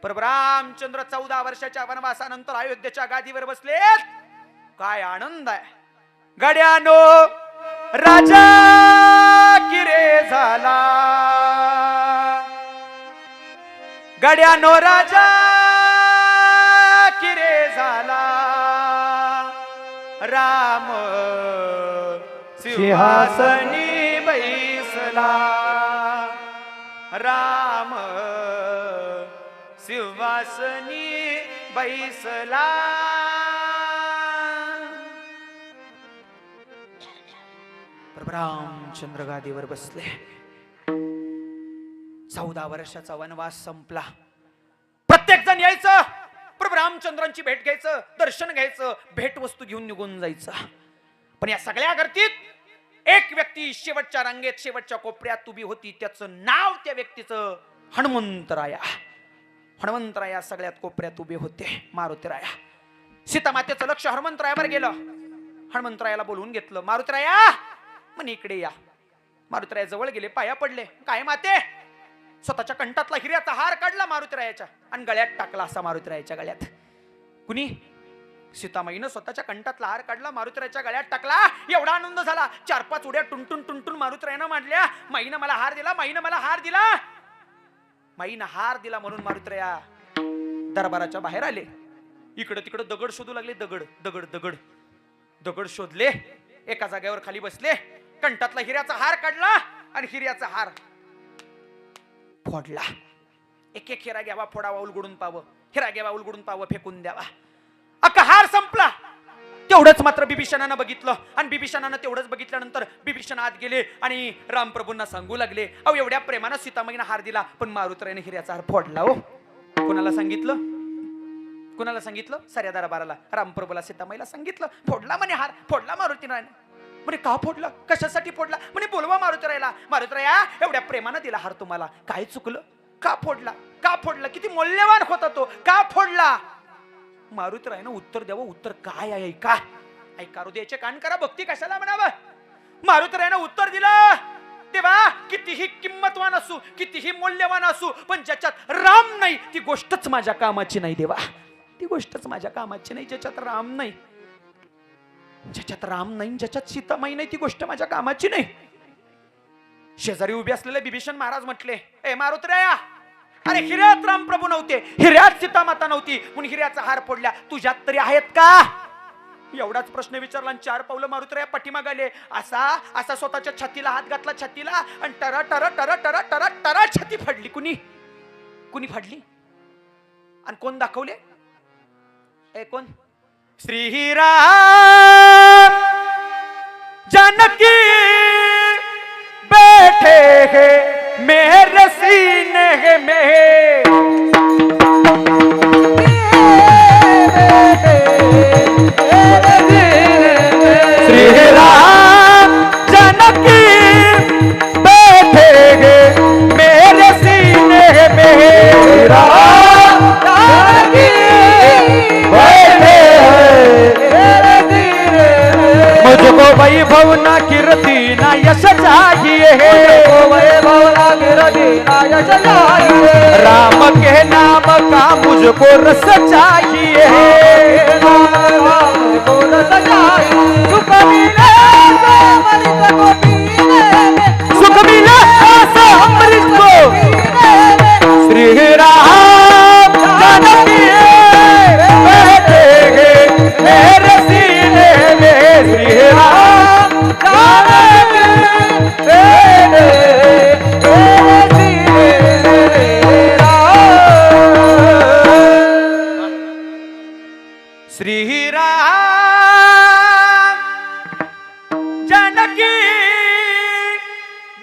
प्रभू रामचंद्र 14 वर्षाच्या वनवासानंतर अयोध्येच्या गादीवर बसलेत. काय आनंद आहे. गड्यानो राजा किरे झाला, गड्यानो राजा किरे झाला, राम सिंहासनी बैसला, राम सिंहासनी बैसला. प्रभू रामचंद्र गादीवर बसले. 14 वर्षाचा वनवास संपला. प्रत्येक जण यायचं, प्रभू रामचंद्रांची भेट घ्यायचं, दर्शन घ्यायचं, भेट वस्तू घेऊन निघून जायचं. पण या सगळ्या गर्दीत एक व्यक्ती शेवटच्या रांगेत, शेवटच्या कोपऱ्यात उभी होती. त्याचं नाव, त्या व्यक्तीचं हनुमंतराया. हनुमंतराया सगळ्यात कोपऱ्यात उभे होते. मारुतीराया. सीतामातेचं लक्ष हनुमंतरायावर गेलं. हनुमंतरायाला बोलवून घेतलं. मारुतीराया म्हणे इकडे या. मारुतीराया जवळ गेले, पाया पडले. काय माते? स्वतःच्या कंठातला हिऱ्याचा हार काढला मारुतीरायाच्या आणि गळ्यात टाकला. असा मारुतीरायाच्या गळ्यात. कुणी? सीतामाईनं स्वतःच्या कंठातला हार काढला, मारुतीरायाच्या गळ्यात टाकला. एवढा आनंद झाला. 4-5 उड्या टुनटुन टुनटुन मारुतीरायानं मांडल्या. माईनं मला हार दिला, माईनं मला हार दिला. माईनं हार दिला म्हणून मारुतीराया दरबाराच्या बाहेर आले. इकडं तिकडं दगड शोधू लागले. दगड दगड दगड दगड शोधले. एका जागेवर खाली बसले. कंठातला हिऱ्याचा हार काढला आणि हिऱ्याचा हार फोडला. एक एक हिरा घ्यावा, फोडावा, उलगडून पाहावं. हिरा घ्यावा, उलगडून पाहावं, फेकून द्यावा. अख्खा हार संपला. तेवढंच मात्र बिभीषणानं बघितलं. आणि बिभीषणानं तेवढंच बघितल्यानंतर बिभीषण आत गेले आणि रामप्रभूंना सांगू लागले, अहो एवढ्या प्रेमानं सीतामाईनं हार दिला, पण मारुतीरायाने हिऱ्याचा हार फोडला. हो, कोणाला सांगितलं? कोणाला सांगितलं? साऱ्या दरबाराला. रामप्रभूला, सीतामाईला सांगितलं. फोडला म्हणे हार, फोडला मारुतीरायाने. म्हणे का फोडला? कशासाठी फोडला? म्हणे बोलवा मारुतीरायाला. मारुतीराया एवढ्या प्रेमानं दिला हार तुम्हाला, काय चुकलं? का फोडला? का फोडला? किती मौल्यवान होता तो, का फोडला? मारुतीरायानं उत्तर द्यावं. उत्तर काय आहे? ऐका, ऐका, हृदयाचे कान करा. भक्ती कशाला म्हणावं? मारुतीरायानं उत्तर दिलं. तेव्हा कितीही किंमतवान असू, कितीही मौल्यवान असू, पण ज्याच्यात राम नाही ती गोष्टच माझ्या कामाची नाही देवा. ती गोष्टच माझ्या कामाची नाही. ज्याच्यात राम नाही, ज्याच्यात राम नाही, ज्याच्यात सीतामाई नाही, ती गोष्ट माझ्या कामाची नाही. शेजारी उभे असलेले बिभीषण महाराज म्हटले, ए मारुतीराया, अरे हिऱ्यात रामप्रभू नव्हते, हिऱ्यात सीतामाता नव्हती, म्हणून हिऱ्याचा हार फोडल्या. तुझ्यात तरी आहेत का? एवढाच प्रश्न विचारला आणि 4 पावलं मारुतीराया पाठीमागे आले. असा असा स्वतःच्या छातीला हात घातला, छातीला, आणि ta-ra ta-ra ta-ra ta-ra ta-ra ta-ra छाती फाडली. कुणी? कुणी फाडली? आणि कोण दाखवले? ए कोण? श्री राम जानकी बैठे हैं मेरे सीने में, श्री राम जानकी बैठे हैं मेरे सीने में, राम जानकी बैठे मुझको वैभव ना कीर्ति ना यश चाहिए, वैभव ना कीर्ति ना यश चाहिए, राम के नाम का मुझको रस चाहिए, राम मुझको रस चाहिए, सुख मिले अमृत को पीने में, सुख मिले अमृत को पीने में, श्री राम जानकी बैठे हैं मेरे सीने में, श्री राम जानकी बैठे मेरे सीने में, श्री राम जानकी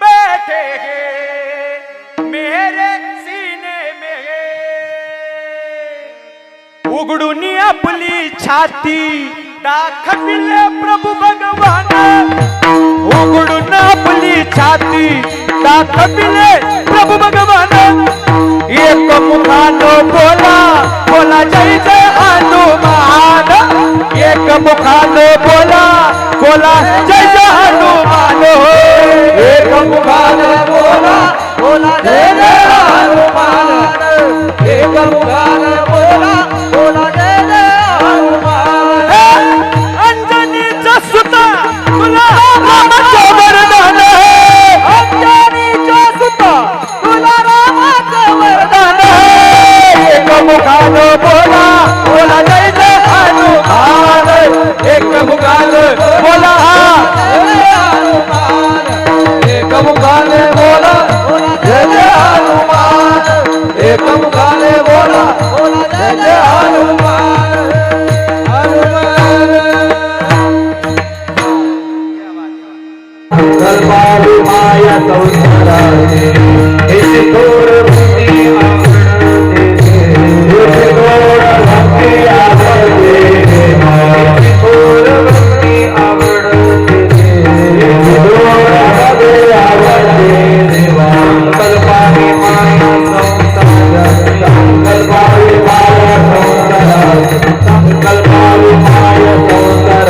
बैठे हैं मेरे सीने में, उघडून आपली छाती दाखविले प्रभु भगवान, उघडून आपली छाती दाखविले प्रभु भगवान, एक मुखानो बोला बोला जय जय हनुमान, एक मुखानो बोला बोला जय जय हनुमान, एक मुखानो बोला बोला जय जय हनुमान, एक मुखानो बोला बोला जय जय हनुमान एक मुखाने बोला एक मुखाने बोला जय जय हनुमान एक मुखाने बोला जय जय हनुमान कल्पालु माया संसाराने इति थोर भक्ति आवडते इति थोर भक्ति आवडते इति थोर भक्ति आवडते इति थोर भक्ति आवडते देवा कल्पालु माया संसाराने कल्पालु माया संसाराने कल्पालु माया संसाराने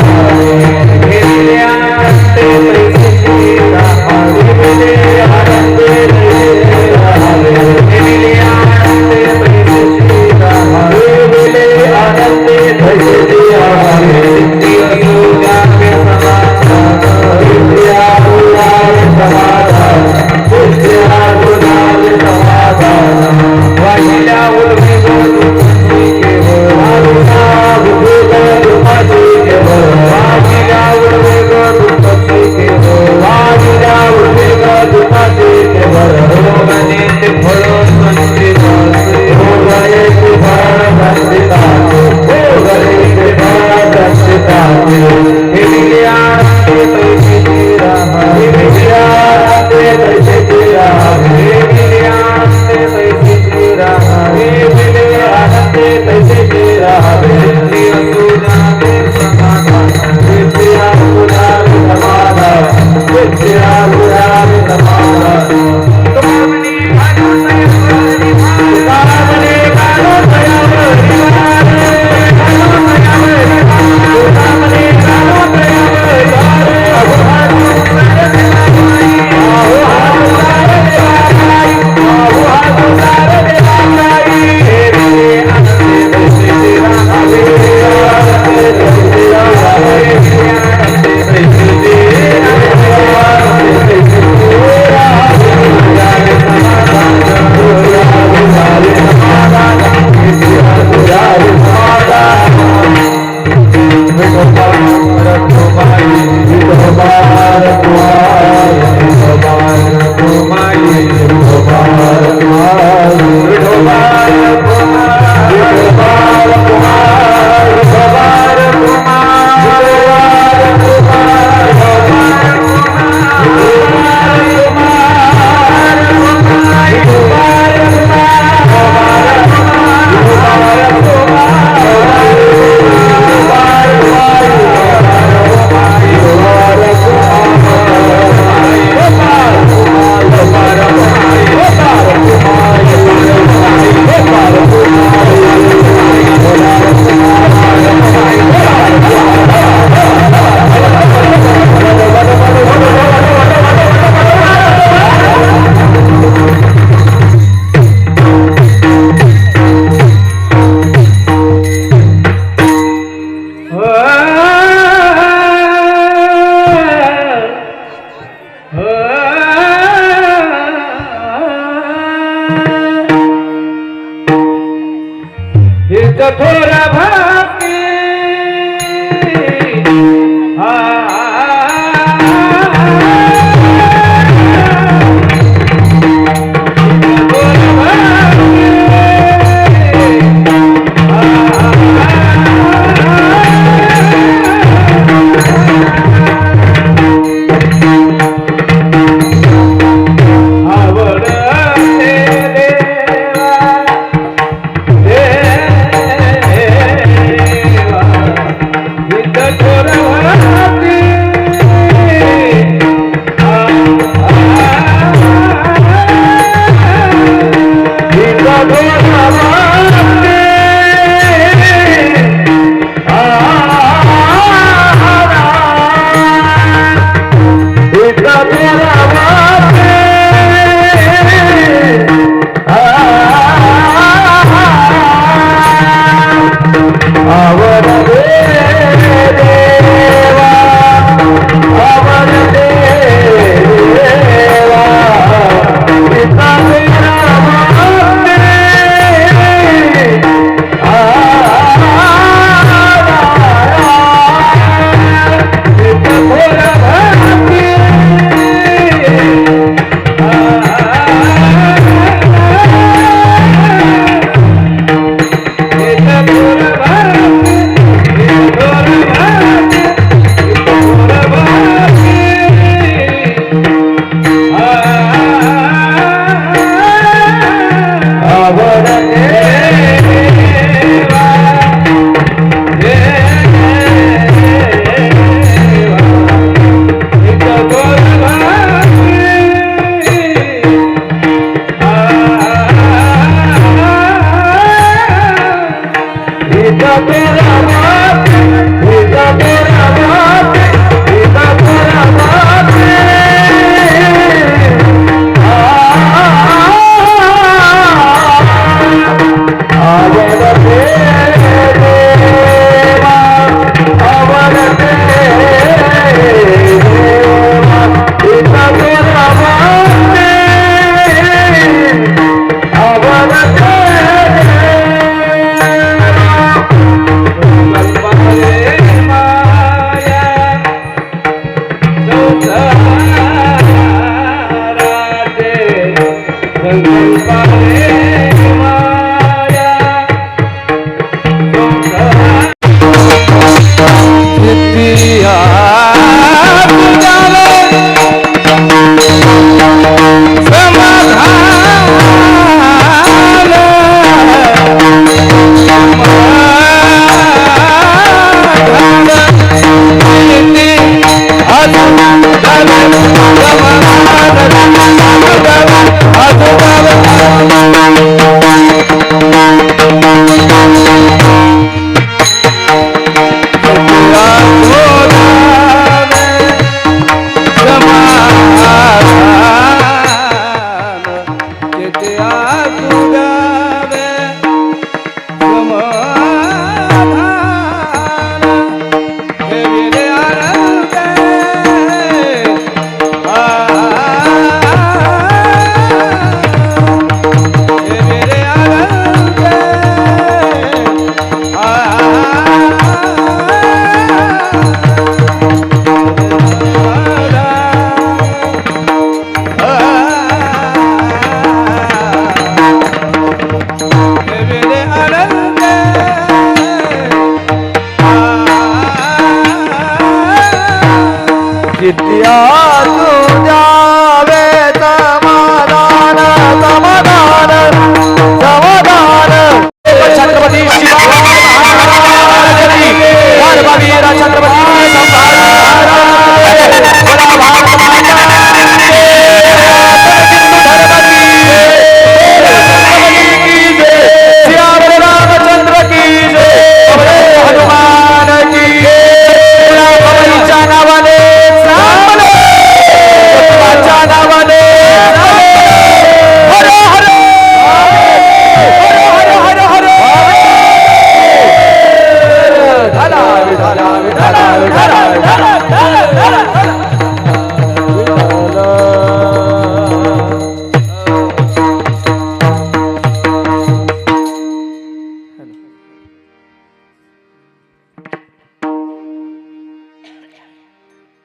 कठोर भक्ति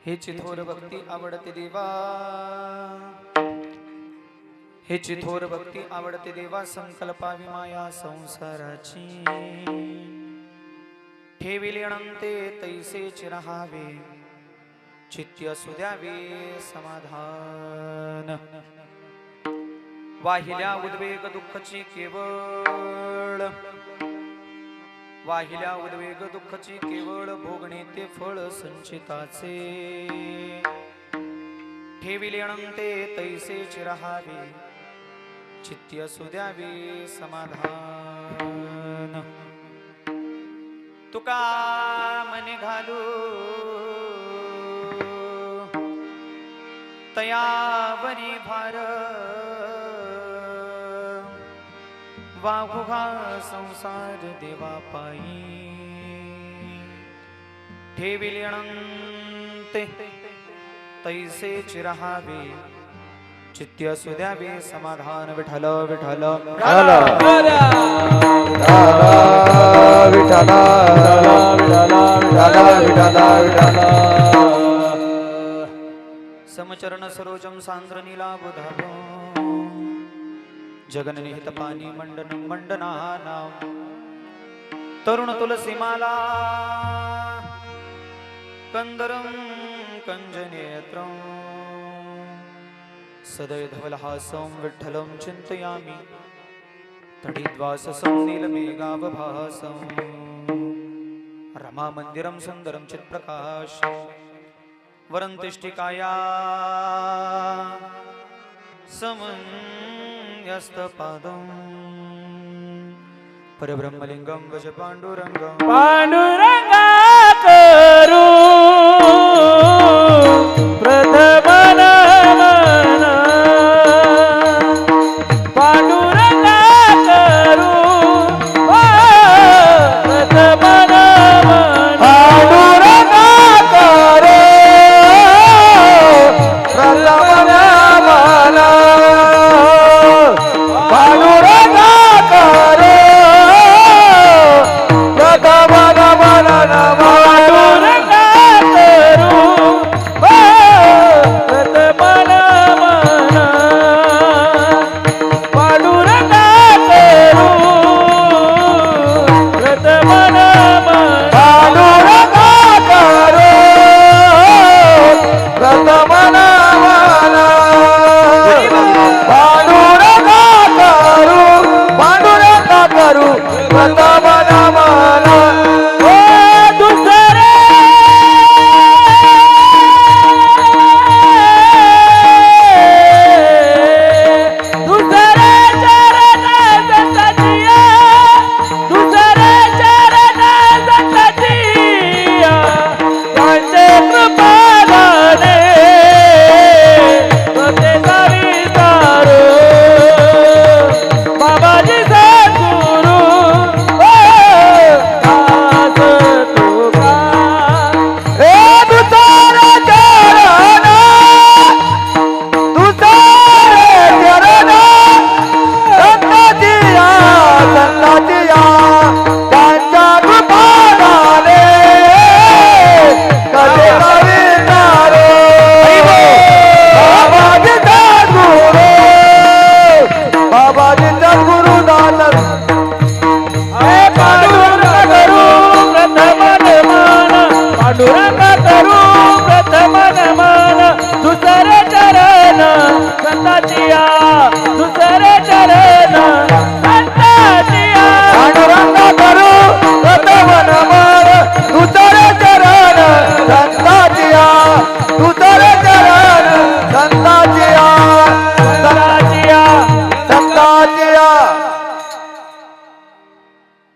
हेची थोर भक्ती आवडते देवा, हेची थोर भक्ती आवडते देवा, संकल्पावी माया संसाराची, ठेविले अनंते तैसेच रहावे, चित्ती असू द्यावे समाधान, वाहिल्या उद्वेग दुःखची केवळ, वाहिल्या उद्वेग दुःखची केवळ, भोगणे ते फळ संचिताचे, ठेविले अनंते तैसेच रहावे, चित्ती असू द्यावे समाधान, तुका मने घालू तयावरी भार, वाहुघा संसार देवा पायी, ठेविले अनंते तैसेच रहावे, चित्ती असू द्यावे समाधान, विठ्ठल विठ्ठल समचरण सरोजम सांद्र नीलाबुधाभ, जगननिहित पाणी मंडन मंडनाना, तरुण तुलसीमाला कंदरं कंजनेत्रं, सदैधवलहासं विठ्ठलं चिन्तयामि, तडिद्वाससं नीलमेघावभासं, रमामन्दिरं सुन्दरं चित्प्रकाशं, वरन्तिष्ठिकाया समन्यस्तपादं, परब्रह्मलिंगम भज पांडुरंगम पांडुरंगा करू प्रथम नमन पांडुरंगा करू प्रथम नमन पांडुरंगा करू प्रथम नमन पांडुरंगा करू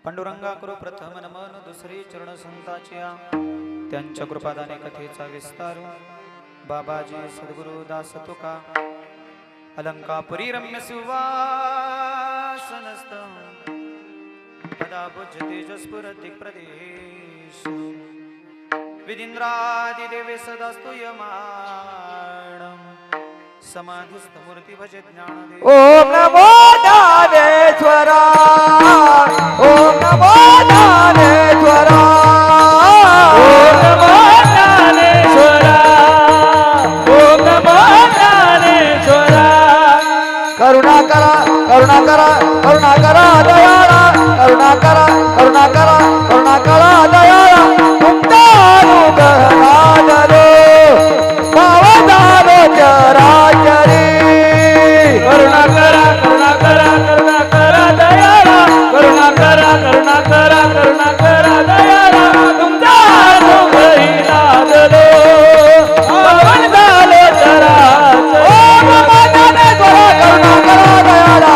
पांडुरंगा करू प्रथम नमन दुसरी चरण संताचिया त्यांच्या कृपादाने कथेचा विस्तार बाबाजी सद्गुरु दास तुका अलंकापुरी रम्य सुवासनस्त पदाभुज तेजस्फुरति प्रदेश विदिंद्रादिदेवे सदा स्तूयमाणं समाधिस्थ मूर्ति भज ज्ञानदेव ओम नमो दानेश्वरा ओम नमो दानेश्वरा ओम नमो दानेश्वरा ओम नमो दानेश्वरा करुणाकरा करुणाकरा करुणाकरा दयाळा करुणाकरा करुणाकरा करुणाकरा दयाळा तुमच्यानुग्रहादलो भावदालो चराचरी करुणाकरा करुणाकरा करुणाकरा दयाळा करुणाकरा करुणाकरा करुणाकरा दयाळा तुमच्यानुग्रही लादलो भावदालो चराचरी ओम दानेश्वरा करुणाकरा दयाळा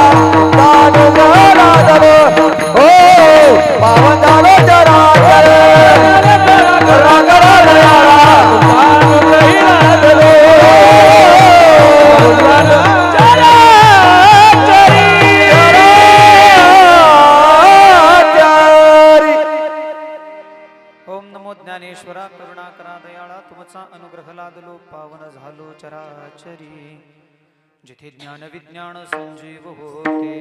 तुमच्यानुग्रहादलो ओ भावदालो चराचरी करुणाकरा दयाळा तुमच्यानुग्रही लादलो ओम नमो ज्ञानेश्वरा करुणाकरा दयाळा तुमचा अनुग्रह लादलो पावन झालो चराचरी जिथे ज्ञान विज्ञान संजीव होते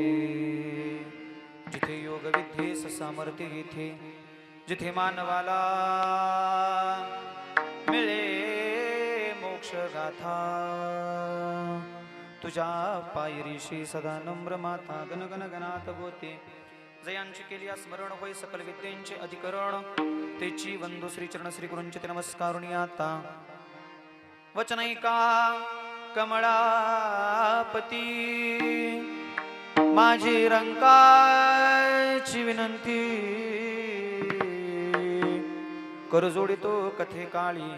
जिथे योग विद्येस सामर्थ्य येथे जिथे मानवाला मिळे मोक्ष गाथा तुझ्या पायरीशी सदा नम्र माता गण गण गणात होते जयांची केली स्मरण होय सकल विद्येंचे अधिकरण तेची वंदू श्री चरण श्री गुरूंचे ते नमस्कारुणी आता वचनैका कमळापती माझी रंकाची विनंती कर जोडितो कथे काळी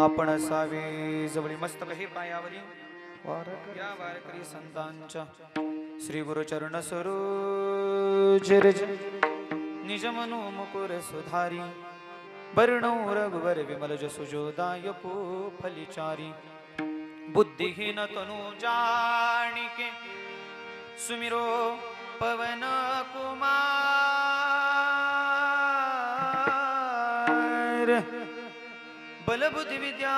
आपण असावे जवळी मस्तक हे पायावरी या वारकरी संतांच्या श्री गुरु चरण सरोज रज निज मनो मुकुर सुधारी वर्णो रघुवर विमल जसु जोदायको फलिचारी बुद्धिहीन तनु जानिके सुमिरो पवन कुमार बल बुद्धि विद्या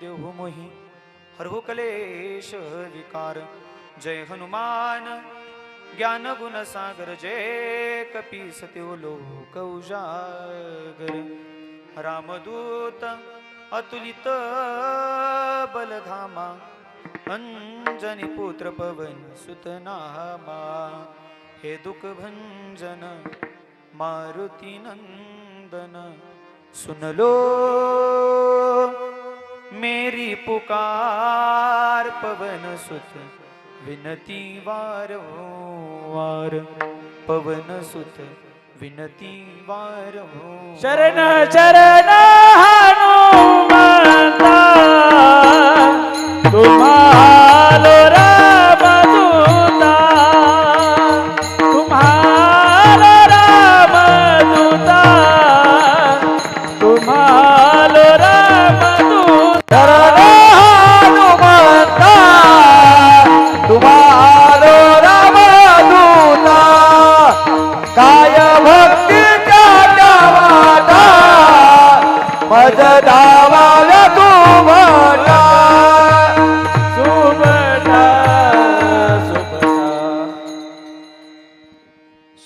देहु मोहि हरहु कलेश विकार जय हनुमान ज्ञान गुण सागर जय कपीस त्यो लोक उजागर रामदूत अतुलित बलधामा अंजनी पुत्र पवन सुतनामा हे दुख भंजन मारुति नंदन सुन लो मेरी पुकार पवन सुत विनती वारंवार पवन सुत विनती वारंवार शरण शरण हनुमंता तुम्हारो रामदूता तुम्हारो रामदूता तुम्हारो रामदूता शरण हनुमंता तुम्हारो रामदूता काय भक्ती वाटा मज धावाव्या तुम्हाला सुबटा सुबटा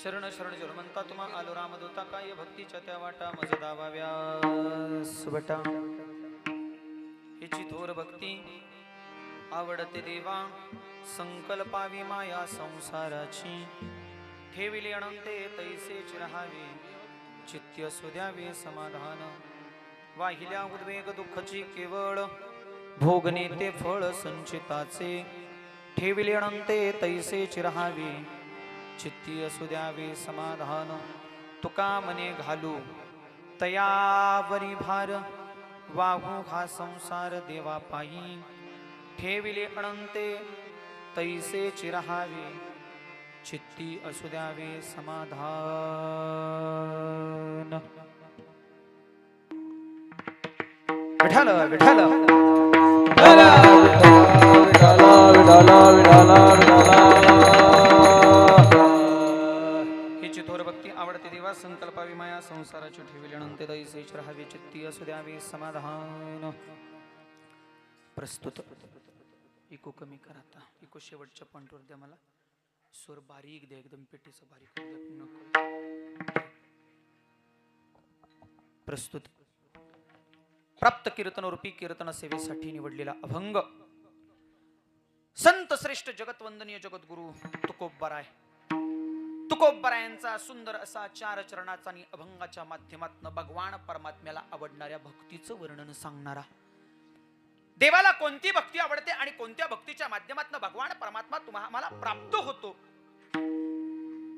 शरण शरण जल म्हणता तुम्हा आलो रामदूता काय भक्तीच्या त्या वाटा मज दावाव्या सुबटा हिची थोर भक्ती आवडते देवा संकल्पावी माया संसाराची ठेविले अनंते तैसेच रहावे चित्त सुद्यावे समाधान वाहिल्या उद्वेग दुःखची केवळ भोगणे ते फळ संचिताचे ठेविले अनंते तैसेच रहावे चित्ती असू द्यावे समाधान तुका मने घालू तयावरी भार वाहू हा संसार देवा पायी ठेविले अनंते तैसेच रहावे चित्ती असू द्यावे समाधान विठ्ठल विठ्ठल विठ्ठला विठ्ठला विठ्ठला विठ्ठला हिची थोर भक्ती आवडते देवा संकल्पावी माया संसाराची ठेविले अनंत दैसेच रहावे चित्ती असू द्यावे समाधान प्रस्तुत इको कमी करा आता इको शेवटच्या पॉइंटवर द्या मला सूर बारीक द्या एकदम पेटीचं बारीक नको प्रस्तुत प्राप्त कीर्तन रूपी कीर्तन सेवेसाठी निवडलेला अभंग संत श्रेष्ठ जगतवंदनीय जगद्गुरु तुकोबराय तुकोबरायांचा सुंदर असा चार चरणाचा आणि अभंगाच्या माध्यमातून भगवान परमात्म्याला आवडणाऱ्या भक्तीचं वर्णन सांगणारा देवाला कोणती भक्ती आवडते आणि कोणत्या भक्तीच्या माध्यमातून भगवान परमात्मा तुम्हाला प्राप्त होतो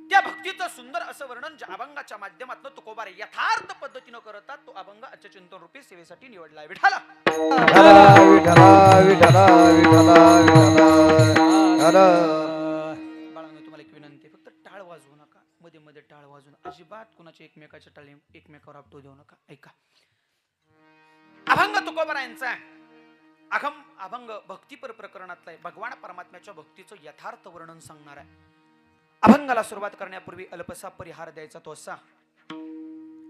त्या भक्तीचं सुंदर असं वर्णन अभंगाच्या माध्यमातून तुकोबार यथार्थ पद्धतीनं करतात तो अभंग आजच्या चिंतन रूपी सेवेसाठी निवडलाय विठ्ठला बाळांनो तुम्हाला एक विनंती फक्त टाळ वाजवू नका मध्ये मध्ये टाळ वाजवून अजिबात कुणाच्या एकमेकाच्या टाळी एकमेकावर आपटू देऊ नका ऐका अभंग तुकोबारायांचा अभंग भक्तीपर प्रकरणातला आहे भगवान परमात्म्याच्या भक्तीचं यथार्थ वर्णन सांगणार आहे अभंगाला सुरुवात करण्यापूर्वी अल्पसा परिहार द्यायचा तो असा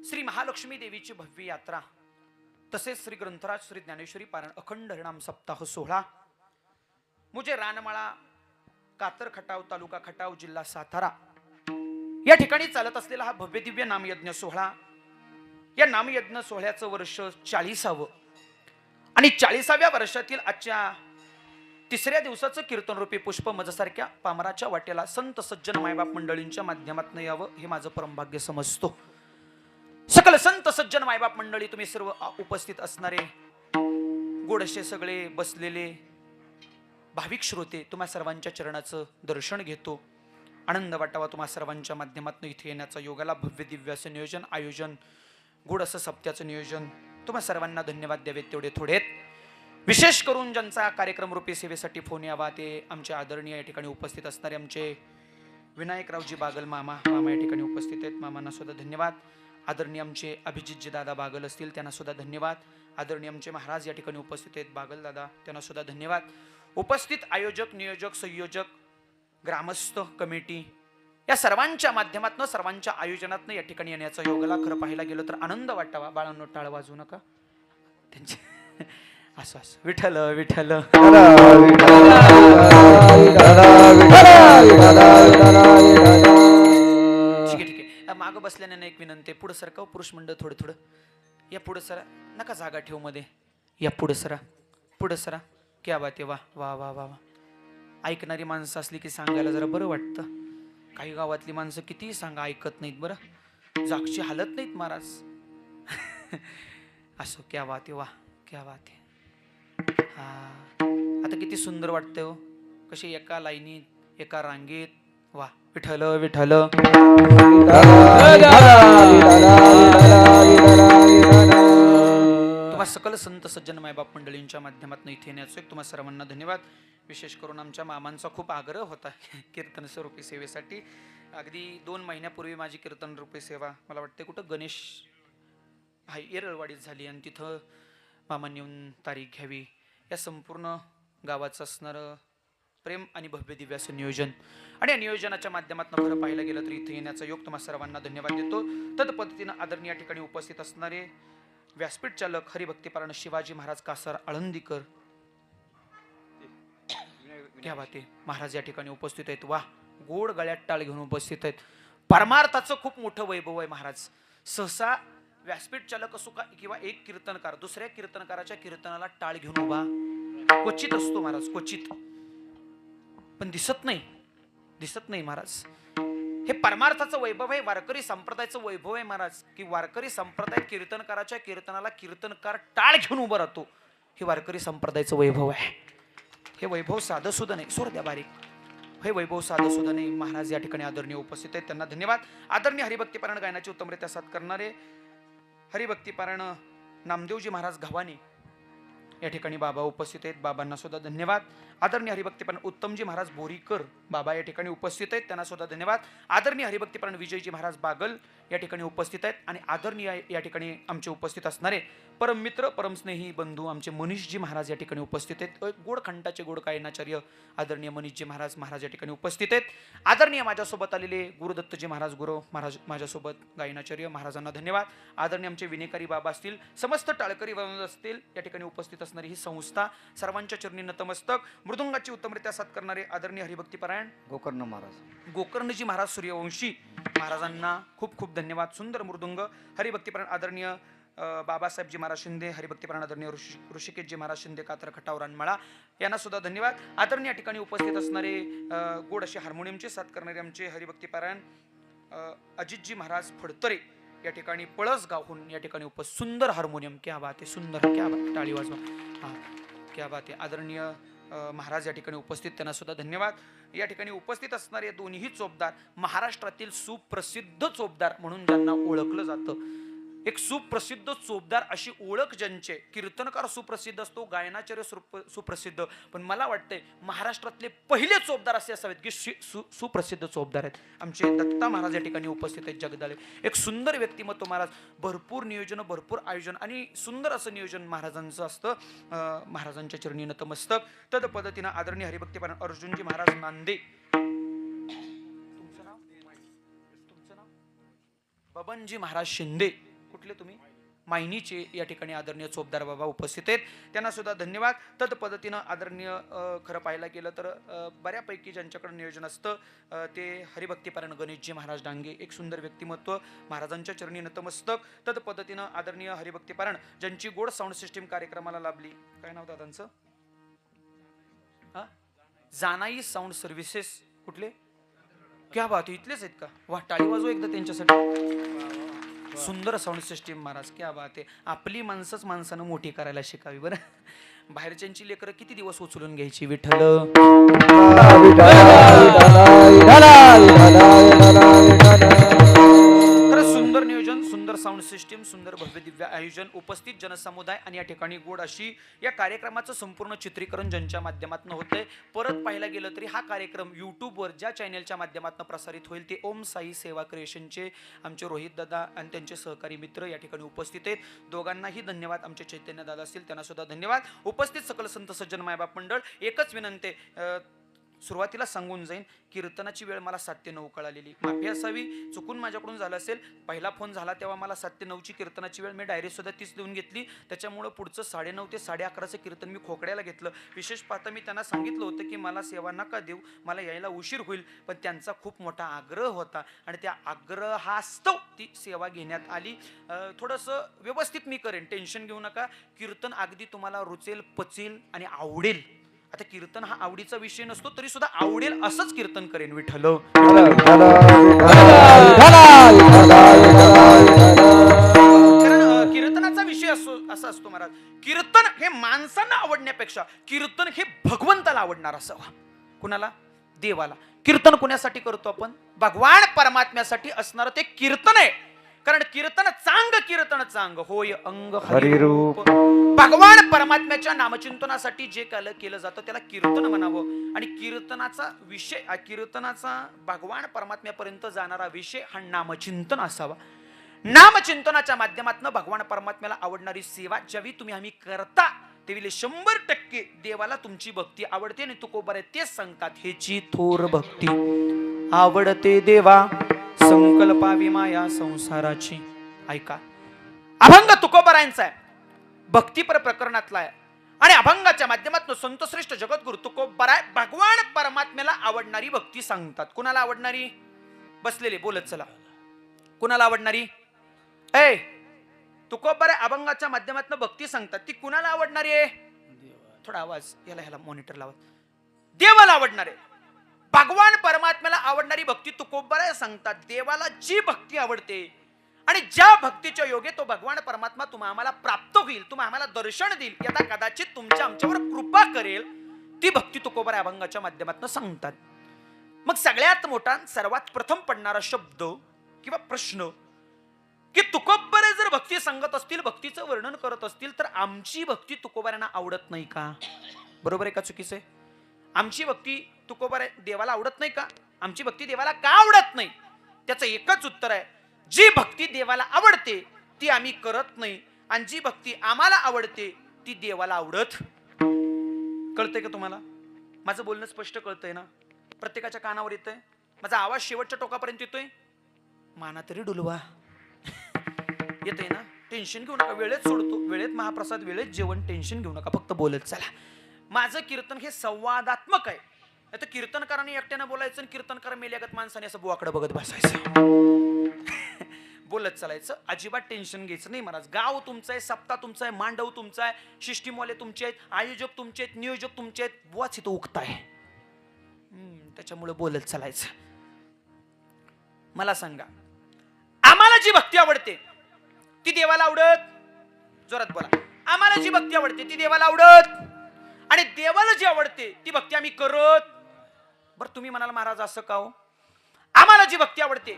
श्री महालक्ष्मी देवीची भव्य यात्रा तसेच श्री ग्रंथराज श्री ज्ञानेश्वरी पारायण अखंड हरिनाम सप्ताह सोहळा मुझे रानमाळा कातर खटाव तालुका खटाव जिल्हा सातारा या ठिकाणी चालत असलेला हा भव्य दिव्य नामयज्ञ सोहळा या नामयज्ञ सोहळ्याचं वर्ष 40वे आणि 40व्या वर्षातील आजच्या तिसऱ्या दिवसाचं कीर्तन रूपी पुष्प मजसारख्या पामराच्या वाटेला संत सज्जन मायबाप मंडळींच्या माध्यमातून यावं हे माझं परमभाग्य समजतो सकल संत सज्जन मायबाप मंडळी तुम्ही सर्व उपस्थित असणारे गोडशे सगळे बसलेले भाविक श्रोते तुम्हा सर्वांच्या चरणाचं दर्शन घेतो आनंद वाटावा तुम्हा सर्वांच्या माध्यमातून इथे येण्याचा योगाला भव्य दिव्य असं नियोजन आयोजन गोड असं सप्त्याचं नियोजन तुम्हा सर्वांना धन्यवाद द्यावेत तेवढे थोडेत विशेष करून ज्यांचा कार्यक्रम रूपी सेवेसाठी फोन यावा ते आमचे आदरणीय या ठिकाणी उपस्थित असणारे आमचे विनायकरावजी बागल मामा या ठिकाणी उपस्थित आहेत. मामांना सुद्धा धन्यवाद. आदरणीय आमचे अभिजितजी दादा बागल असतील त्यांना सुद्धा धन्यवाद. आदरणीय आमचे महाराज या ठिकाणी उपस्थित आहेत बागल दादा, त्यांना सुद्धा धन्यवाद. उपस्थित आयोजक, नियोजक, संयोजक, ग्रामस्थ, कमिटी या सर्वांच्या माध्यमातून, सर्वांच्या आयोजनातून या ठिकाणी येण्याचा योगाला खरं पाहायला गेलो तर आनंद वाटावा. बाळांनो टाळ वाजवू नका त्यांचे. असं असं विठ्ठल विठ्ठल. ठीक आहे ठीक आहे. मागं बसल्याने एक विनंती, पुढं सरका पुरुष मंडळ, थोडं थोडं या पुढं सरा, नका जागा ठेव मध्ये, या पुढं सरा, पुढं सरा. क्या बात आहे, वा वा वा वा वा. ऐकणारी माणसं असली की सांगायला जरा बरं वाटतं. काही गावातली माणसं कितीही सांगा ऐकत नाहीत बरं, जागची हालत नाहीत महाराज. असो, क्या बात आहे, वा क्या बात आहे. हा आता किती सुंदर वाटतंय हो, कशी एका लाईनीत एका रांगेत. वा विठ्ठल विठ्ठल. तुम्हा सकल संत सज्जन मायबाप मंडळींच्या माध्यमातून इथे येण्याचं तुम्हा सर्वांना धन्यवाद. विशेष करून आमच्या मामांचा खूप आग्रह होता कीर्तन स्वरूपी सेवेसाठी. अगदी 2 महिन्यापूर्वी माझी कीर्तन रूपी सेवा मला वाटते कुठं गणेश येरळवाडीत झाली आणि तिथं मामांनी येऊन तारीख घ्यावी. या संपूर्ण गावाचं असणारं प्रेम आणि भव्य दिव्य असं नियोजन आणि या नियोजनाच्या माध्यमातून खरं पाहायला गेलं तर इथे येण्याचा योग तुम्हा सर्वांना धन्यवाद देतो. तद पद्धतीनं आदरणीय या ठिकाणी उपस्थित असणारे व्यासपीठ चालक हरिभक्तीपरायण शिवाजी महाराज कासार आळंदीकर, क्या बात आहे, महाराज या ठिकाणी उपस्थित आहेत. वा, गोड गळ्यात टाळ घेऊन उपस्थित आहेत. परमार्थाचं खूप मोठं वैभव आहे महाराज. सहसा व्यासपीठ चालक असो का किंवा एक कीर्तनकार दुसऱ्या कीर्तनकाराच्या कीर्तनाला टाळ घेऊन उभा क्वचित असतो महाराज, क्वचित, पण दिसत नाही महाराज. हे परमार्थाचं वैभव आहे, वारकरी संप्रदायाचं वैभव आहे महाराज, की वारकरी संप्रदाय कीर्तनकाराच्या कीर्तनाला कीर्तनकार टाळ घेऊन उभा राहतो. हे वारकरी संप्रदायाचं वैभव आहे. हे वैभव साधं सुद्धा नाही, सोड द्या बारीक, हे वैभव साधं सुद्धा नाही. महाराज या ठिकाणी आदरणीय उपस्थित आहेत, त्यांना धन्यवाद. आदरणीय हरिभक्तीपरायण गायनाची उत्तमरित्या साथ करणारे हरिभक्तीपरायण नामदेवजी महाराज घवानी या ठिकाणी बाबा उपस्थित आहेत, बाबांना सुद्धा धन्यवाद. आदरणीय हरिभक्तीपरायण उत्तमजी महाराज बोरीकर बाबा या ठिकाणी उपस्थित आहेत, त्यांना सुद्धा धन्यवाद. आदरणीय हरिभक्तीपरायण विजयजी महाराज बागल या ठिकाणी उपस्थित आहेत आणि आदरणीय या ठिकाणी आमचे उपस्थित असणारे परम मित्र परम स्नेही बंधू आमचे मनीषजी महाराज या ठिकाणी उपस्थित आहेत. गोडखंडाचे गोड गायनाचार्य आदरणीय मनीषजी महाराज या ठिकाणी उपस्थित आहेत. आदरणीय माझ्यासोबत आलेले गुरुदत्तजी महाराज गुरु महाराज माझ्यासोबत गायनाचार्य, महाराजांना धन्यवाद. आदरणीय आमचे विनेकरी बाबा असतील, समस्त टाळकरी बाबा असतील या ठिकाणी उपस्थित असणारी ही संस्था, सर्वांच्या चरणी नतमस्तक. मृदुंगाची उत्तमरित्या साथ करणारे आदरणीय हरिभक्तीपरायण गोकर्णजी महाराज सूर्यवंशी महाराजांना खूप खूप धन्यवाद. सुंदर मृदुंग. हरिभक्तीपरायण आदरणीय बाबासाहेबजी महाराज शिंदे, हरिभक्तीपरायण आदरणीय ऋषिकेशजी महाराज शिंदे कातर खटाव रानमाळा यांना सुद्धा धन्यवाद. आदरणीय या ठिकाणी उपस्थित असणारे गोड असे हार्मोनियमचे साथ करणारे आमचे हरिभक्तीपरायण अजितजी महाराज फडतरे या ठिकाणी पळसगावहून या ठिकाणी सुंदर हार्मोनियम, क्या बात आहे, सुंदर, क्या बात, टाळी वाजवा, हां क्या बात आहे. आदरणीय महाराज या ठिकाणी उपस्थित, त्यांना सुद्धा धन्यवाद. या ठिकाणी उपस्थित असणारे दोन्ही चोपदार महाराष्ट्रातील सुप्रसिद्ध चोपदार म्हणून ज्यांना ओळखलं जातं. एक सुप्रसिद्ध चोपदार अशी ओळख ज्यांचे, कीर्तनकार सुप्रसिद्ध असतो, गायनाचार्य सुप्रसिद्ध, पण मला वाटतंय महाराष्ट्रातले पहिले चोपदार असे असावेत की सुप्रसिद्ध चोपदार आहेत. आमचे दत्ता महाराज या ठिकाणी उपस्थित आहेत, जगदाळे. एक सुंदर व्यक्तिमत्व महाराज, भरपूर नियोजन, भरपूर आयोजन आणि सुंदर असं नियोजन महाराजांचं असतं. महाराजांच्या चरणी नतमस्तक. तद पद्धतीनं आदरणीय हरिभक्तीपरायण अर्जुनजी महाराज नांदे, तुमचं नाव बबनजी महाराज शिंदे, कुठले तुम्ही, मायनीचे या ठिकाणी आदरणीय चोपदार बाबा उपस्थित आहेत, त्यांना सुद्धा धन्यवाद. तद पद्धतीनं आदरणीय खरं पाहायला गेलं तर बऱ्यापैकी ज्यांच्याकडे नियोजन असतं ते हरिभक्तीपरायण गणेशजी महाराज डांगे, एक सुंदर व्यक्तिमत्व, महाराजांच्या चरणी नतमस्तक. तद पद्धतीनं आदरणीय हरिभक्तीपरायण ज्यांची गोड साऊंड सिस्टीम कार्यक्रमाला लाभली, काय नाव दादांचं, जानाई साऊंड सर्व्हिसेस, कुठले, क्या बात, इथलेच आहेत का, वा टाळी वाजव एकदा त्यांच्यासाठी. सुंदर साऊंड सिस्टीम महाराज, क्या बात आहे. आपली माणसंच माणसानं मोठी करायला शिकावी बरं. बाहेरच्यांची लेकरं किती दिवस उचलून घ्यायची. विठ्ठल सुंदर नियोजन, सुंदर साऊंड सिस्टीम, सुंदर भव्य दिव्य आयोजन, उपस्थित जनसमुदाय आणि या ठिकाणी गोड अशी या कार्यक्रमाचं संपूर्ण चित्रीकरण ज्यांच्या माध्यमातून होतंय. परत पाहायला गेलं तरी हा कार्यक्रम यूट्यूबवर ज्या चॅनेलच्या माध्यमातून प्रसारित होईल ते ओम साई सेवा क्रिएशनचे आमचे रोहित दादा आणि त्यांचे सहकारी मित्र या ठिकाणी उपस्थित आहेत. दोघांनाही धन्यवाद. आमचे चैतन्य दादा असतील त्यांना सुद्धा धन्यवाद. उपस्थित सकल संत सज्जन मायबाप मंडळ, एकच विनंती, सुरुवातीला सांगून जाईन, कीर्तनाची वेळ मला 7 ते 9 कळालेली, माफी असावी, चुकून माझ्याकडून झालं असेल. पहिला फोन झाला तेव्हा मला 7 ते 9ची कीर्तनाची वेळ, मी डायरी सुद्धा 30 लिहून घेतली. त्याच्यामुळे पुढचं 9:30 ते 11:30चं कीर्तन मी खोकड्याला घेतलं. विशेष पाहता मी त्यांना सांगितलं होतं की मला सेवा नका देऊ, मला यायला उशीर होईल, पण त्यांचा खूप मोठा आग्रह होता आणि त्या आग्रहास्तव ती सेवा घेण्यात आली. थोडंसं व्यवस्थित मी करेन, टेन्शन घेऊ नका. कीर्तन अगदी तुम्हाला रुचेल, पचेल आणि आवडेल. आता कीर्तन हा आवडीचा विषय नसतो, तरी सुद्धा आवडेल असंच कीर्तन करेन. विठ्ठल. कारण कीर्तनाचा विषय असा असतो महाराज, कीर्तन हे माणसांना आवडण्यापेक्षा कीर्तन हे भगवंताला आवडणार असावं. कुणाला? देवाला. कीर्तन कुणासाठी करतो आपण? भगवान परमात्म्यासाठी असणार ते कीर्तन आहे. कारण कीर्तन चांग होय अंग हरिरूप. भगवान परमात्म्याच्या नामचिंतनासाठी जे केलं जातं त्याला कीर्तन म्हणावं. आणि कीर्तनाचा विषय, कीर्तनाचा भगवान परमात्म्यापर्यंत जाणारा विषय हा नामचिंतन असावा. नामचिंतनाच्या माध्यमातून भगवान परमात्म्याला आवडणारी सेवा ज्यावेळी तुम्ही आम्ही करता तेवी 100% देवाला तुमची भक्ती आवडते. आणि तुकोबार तेच सांगतात, हेची थोर भक्ती आवडते देवा, संकल्पावी माया संसाराची. ऐका, अभंग तुकोबारायांचा आहे, भक्तीपर प्रकरणातला आहे. आणि अभंगाच्या माध्यमातून संतश्रेष्ठ जगद्गुरु तुकोबाराय भगवान परमात्म्याला आवडणारी भक्ती सांगतात. कुणाला आवडणारी? बसलेले बोलत चला. कुणाला आवडणारी? तुकोबाराय अभंगाच्या माध्यमातून भक्ती सांगतात, ती कुणाला आवडणारी आहे? थोडा आवाज, ह्याला मॉनिटर लावा. देवाला आवडणार आहे. भगवान परमात्म्याला आवडणारी भक्ती तुकोबाराय सांगतात. देवाला जी भक्ती आवडते आणि ज्या भक्तीच्या योगे तो भगवान परमात्मा तुम्हा आम्हाला प्राप्त होईल, तुम्हा आम्हाला दर्शन देईल, यदा कदाचित तुमच्या आमच्यावर कृपा करेल, ती भक्ती तुकोबाराय अभंगाच्या माध्यमातून सांगतात. मग सगळ्यात मोठा, सर्वात प्रथम पडणारा शब्द किंवा प्रश्न की तुकोबाराय जर भक्ती सांगत असतील, भक्तीचं वर्णन करत असतील, तर आमची भक्ती तुकोबारायांना आवडत नाही का? बरोबर आहे का चुकीचं आहे? आमची भक्ती तुकोबाराय देवाला आवडत नाही का? आमची भक्ती देवाला का आवडत नाही? त्याचं एकच उत्तर आहे, जी भक्ती देवाला आवडते ती आम्ही करत नाही, आणि जी भक्ती आम्हाला आवडते ती देवाला आवडत. कळतंय का तुम्हाला? माझं बोलणं स्पष्ट कळतंय ना? प्रत्येकाच्या कानावर येतंय? माझा आवाज शेवटच्या टोकापर्यंत येतोय? माना तरी डुलवा. येतंय ना? टेन्शन घेऊ नका, वेळेत सोडतो, वेळेत महाप्रसाद, वेळेत जेवण, टेन्शन घेऊ नका, फक्त बोलत चला. माझं कीर्तन हे संवादात्मक आहे. आता कीर्तनकारांनी एकट्यानं बोलायचं आणि कीर्तनकार मेल्यागत माणसाने असं बुवाकडे बघत बसायचं. बोलत चालायचं, अजिबात टेन्शन घ्यायचं नाही महाराज. गाव तुमचं आहे, सप्ताह तुमचा आहे, मांडव तुमचा आहे, सिस्टीमवाले तुमचे आहेत, आयोजक तुमचे आहेत, नियोजक तुमचे आहेत, बुवाच इथं उगताय. त्याच्यामुळे बोलत चालायचं. मला सांगा, आम्हाला जी भक्ती आवडते ती देवाला आवडत? जोरात बोला. आम्हाला जी भक्ती आवडते ती देवाला आवडत, आणि देवाला जी आवडते ती भक्ती आम्ही करत. बरं, तुम्ही म्हणाल महाराज असं का हो? आम्हाला जी भक्ती आवडते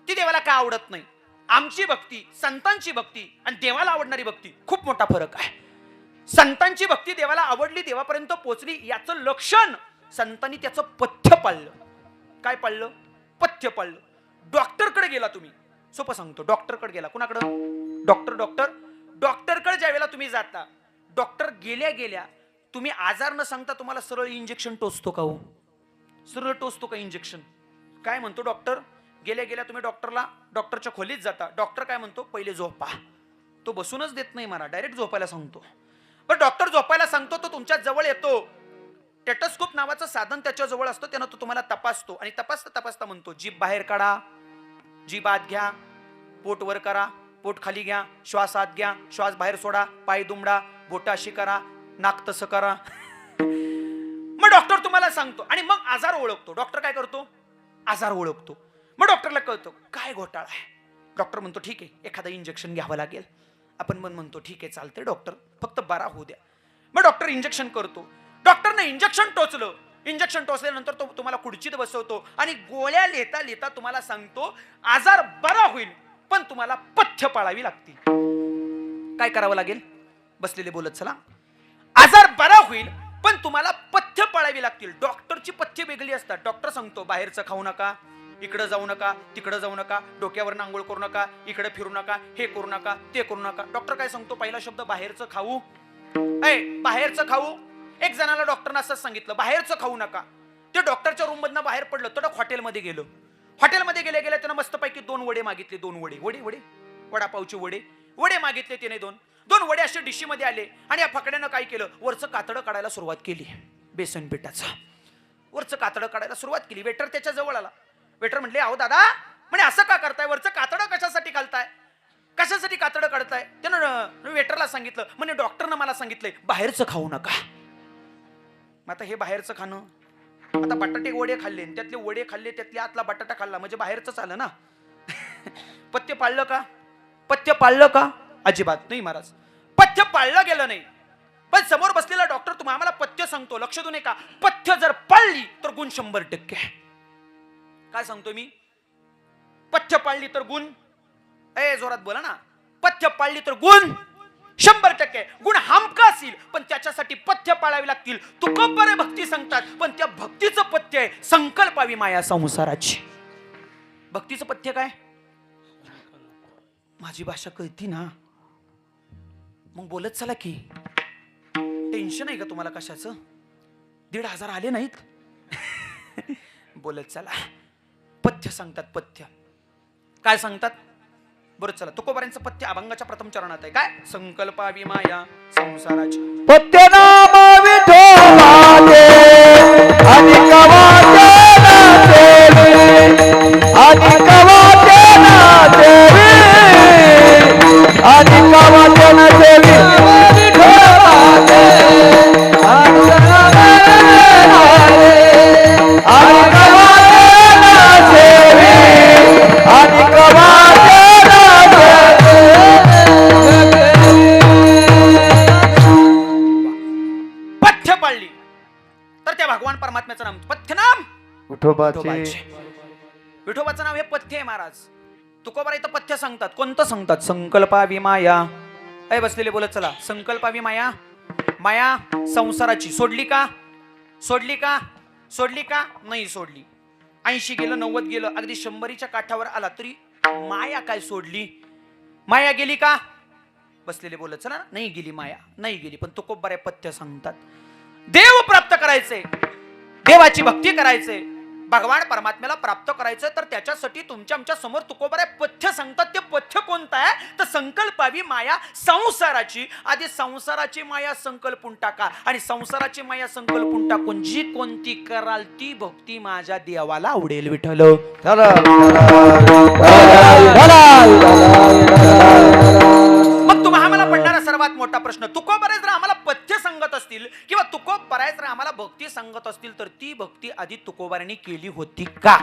ती देवाला का आवडत नाही? आमची भक्ती, संतांची भक्ती आणि देवाला आवडणारी भक्ती खूप मोठा फरक आहे. संतांची भक्ती देवाला आवडली, देवापर्यंत पोहोचली, याचं लक्षण संतांनी त्याचं पथ्य पाळलं. काय पाळलं? पथ्य पाळलं. डॉक्टरकडे गेला तुम्ही, सोपं सांगतो, डॉक्टरकडे गेला. कुणाकडं? डॉक्टरकडे ज्या वेळेला तुम्ही जाता, डॉक्टर गेल्या तुम्ही आजार न सांगता तुम्हाला सरळ इंजेक्शन टोचतो का हो? सरळ टोचतो का इंजेक्शन? काय म्हणतो डॉक्टर? गेल्या तुम्ही डॉक्टरच्या खोलीत जाता, डॉक्टर काय म्हणतो? पहिले झोपा. तो बसूनच देत नाही मला, डायरेक्ट झोपायला सांगतो. पण डॉक्टर झोपायला सांगतो, तो तुमच्या जवळ येतो, टेटोस्कोप नावाचं साधन त्याच्या जवळ असतं, त्यानं तो तुम्हाला तपासतो, आणि तपासता म्हणतो, जीभ बाहेर काढा, जीभ आत घ्या, पोट वर करा, पोट खाली घ्या, श्वास आत घ्या, श्वास बाहेर सोडा, पाय दुमडा, बोट अशी करा, नाक तसं करा. मग डॉक्टर तुम्हाला सांगतो, आणि मग आजार ओळखतो. डॉक्टर काय करतो? आजार ओळखतो. मग डॉक्टरला कळतो काय घोटाळा आहे. डॉक्टर म्हणतो ठीक आहे, एखादं इंजेक्शन घ्यावं लागेल. आपण म्हणतो ठीक आहे, चालतंय डॉक्टर, फक्त बरा होऊ द्या. मग डॉक्टर इंजेक्शन करतो. डॉक्टरने इंजेक्शन टोचलं. इंजेक्शन टोचल्यानंतर तो तुम्हाला खुर्चीत बसवतो आणि गोळ्या लिहिता तुम्हाला सांगतो आजार बरा होईल. पण तुम्हाला पथ्य पाळावी लागतील. काय करावं लागेल? बसलेले बोलत चला. आजार बरा होईल पण तुम्हाला पथ्य पाळावी लागतील. डॉक्टरची पथ्य वेगळी असतात. डॉक्टर सांगतो बाहेरचं खाऊ नका, इकडे जाऊ नका, तिकडे जाऊ नका, डोक्यावर आंघोळ करू नका, इकडे फिरू नका, हे करू नका, ते करू नका. डॉक्टर काय सांगतो? पहिला शब्द बाहेरचं खाऊ. बाहेरचं खाऊ. एक जणाला डॉक्टरनं असंच सांगितलं बाहेरचं खाऊ नका. ते डॉक्टरच्या रूम मधनं बाहेर पडलं तर हॉटेलमध्ये गेलो. हॉटेलमध्ये गेल्या त्यानं मस्तपैकी 2 वडे मागितले. 2 वडे वडापावचे वडे मागितले त्याने. 2 वडे असे डिशीमध्ये आले आणि या फकड्यानं काय केलं? वरचं कातडं काढायला सुरुवात केली. बेसन पिठाचं वरचं कातडं काढायला सुरुवात केली. वेटर त्याच्या जवळ आला. वेटर म्हटले अहो दादा, म्हणे असं का करताय? वरचं कातडं कशासाठी घालताय? कशासाठी कातडं काढताय? त्यानं वेटरला सांगितलं. म्हणे डॉक्टरनं मला सांगितलंय बाहेरचं खाऊ नका. मग आता हे बाहेरचं खाणं, आता बटाटे वडे खाल्ले, त्यातले वडे खाल्ले, त्यातले आतला बटाटा खाल्ला, म्हणजे बाहेरच आलं ना. पथ्य पाळलं का? पथ्य पाळलं का? अजिबात नाही महाराज, पथ्य पाळलं गेलं नाही. पण समोर बसलेला डॉक्टर तुम्हाला पथ्य सांगतो, लक्ष देऊ नये का? पथ्य जर पाळली तर गुण 100%. काय सांगतो मी? पथ्य पाळली तर गुण, जोरात बोला ना. पथ्य पाळली तर गुण 100%. गुण हमखास येईल, पण त्याच्यासाठी पथ्य पाळावी लागतील. तुकोबरे भक्ती सांगतात, पण त्या भक्तीचं पथ्य आहे संकल्पावी माया संसाराची. भक्तीचं पथ्य काय? माझी भाषा कळती ना, मग बोलत चला की. टेन्शन आहे का तुम्हाला कशाचं? 1,500 आले नाहीत. बोलत चला. पथ्य सांगतात. पथ्य काय सांगतात? बरं चला, तुकोबारांचं पथ्य अभंगाच्या प्रथम चरणात आहे. काय? संकल्पावी माया संसाराची. पथ्य नाम विठोबाचे आणि कवाचे नाचेवी, आणि कवाचे नाचेवी, आणि कवाचे नाचेवी विठोबाचे, आणि कवाचे नाचेवी, आणि कवाचे पथ्य पाळली तर त्या भगवान परमात्म्याचं नाम पथ्य नाम विठोबाचे. विठोबाचं नाव हे पथ्य आहे महाराज. तुकोबारा इथं पथ्य सांगतात. कोणतं सांगतात? संकल्पावी माया. बसलेले बोलत चला. संकल्पावी माया, माया संसाराची. सोडली का? सोडली का? सोडली का? नाही सोडली. 80 गेलं, 90 गेलं, अगदी 100च्या काठावर आला तरी माया काय सोडली? माया गेली का? बसलेले बोलत चला. नाही गेली माया, नाही गेली. पण तुकोबारा पथ्य सांगतात. देव प्राप्त करायचे, देवाची भक्ती करायचे, भगवान परमात्म्याला प्राप्त करायचं, तर त्याच्यासाठी तुमच्या आमच्या समोर तुकोबारा पथ्य सांगतात. ते पथ्य कोणतं आहे? तर संकल्पावी माया संसाराची. आधी संसाराची माया संकल्पून टाका, आणि संसाराची माया संकल्पून टाकून जी कोणती कराल ती भक्ती माझ्या देवाला आवडेल. विठ्ठल. मग तुम्हाला आम्हाला पडणारा सर्वात मोठा प्रश्न, तुकोबारा जर आम्हाला पथ्य सांगत असतील किंवा तुकोबारा जर आम्हाला भक्ती सांगत असतील, तर ती भक्ती आधी तुकोबारांनी केली होती का?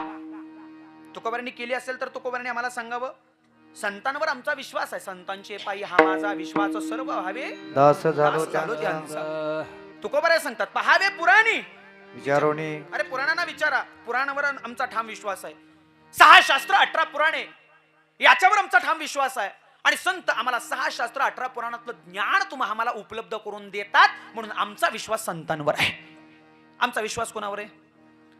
तुकोबारांनी केली असेल तर तुकोबारांनी आम्हाला सांगावं. संतांवर आमचा विश्वास आहे. संतांचे पायी हा माझा विश्वास सर्व व्हावे दास झालो त्यांचा. तुकोबारा सांगतात पहावे पुराणी विचारोनी. अरे पुराणांना विचारा, पुराणावर आमचा ठाम विश्वास आहे. 6 शास्त्र 18 पुराणे याच्यावर आमचा ठाम विश्वास आहे. आणि संत आम्हाला 6 शास्त्र 18 पुराणातलं ज्ञान तुम्हाला आम्हाला उपलब्ध करून देतात, म्हणून आमचा विश्वास संतांवर आहे. आमचा विश्वास कोणावर आहे?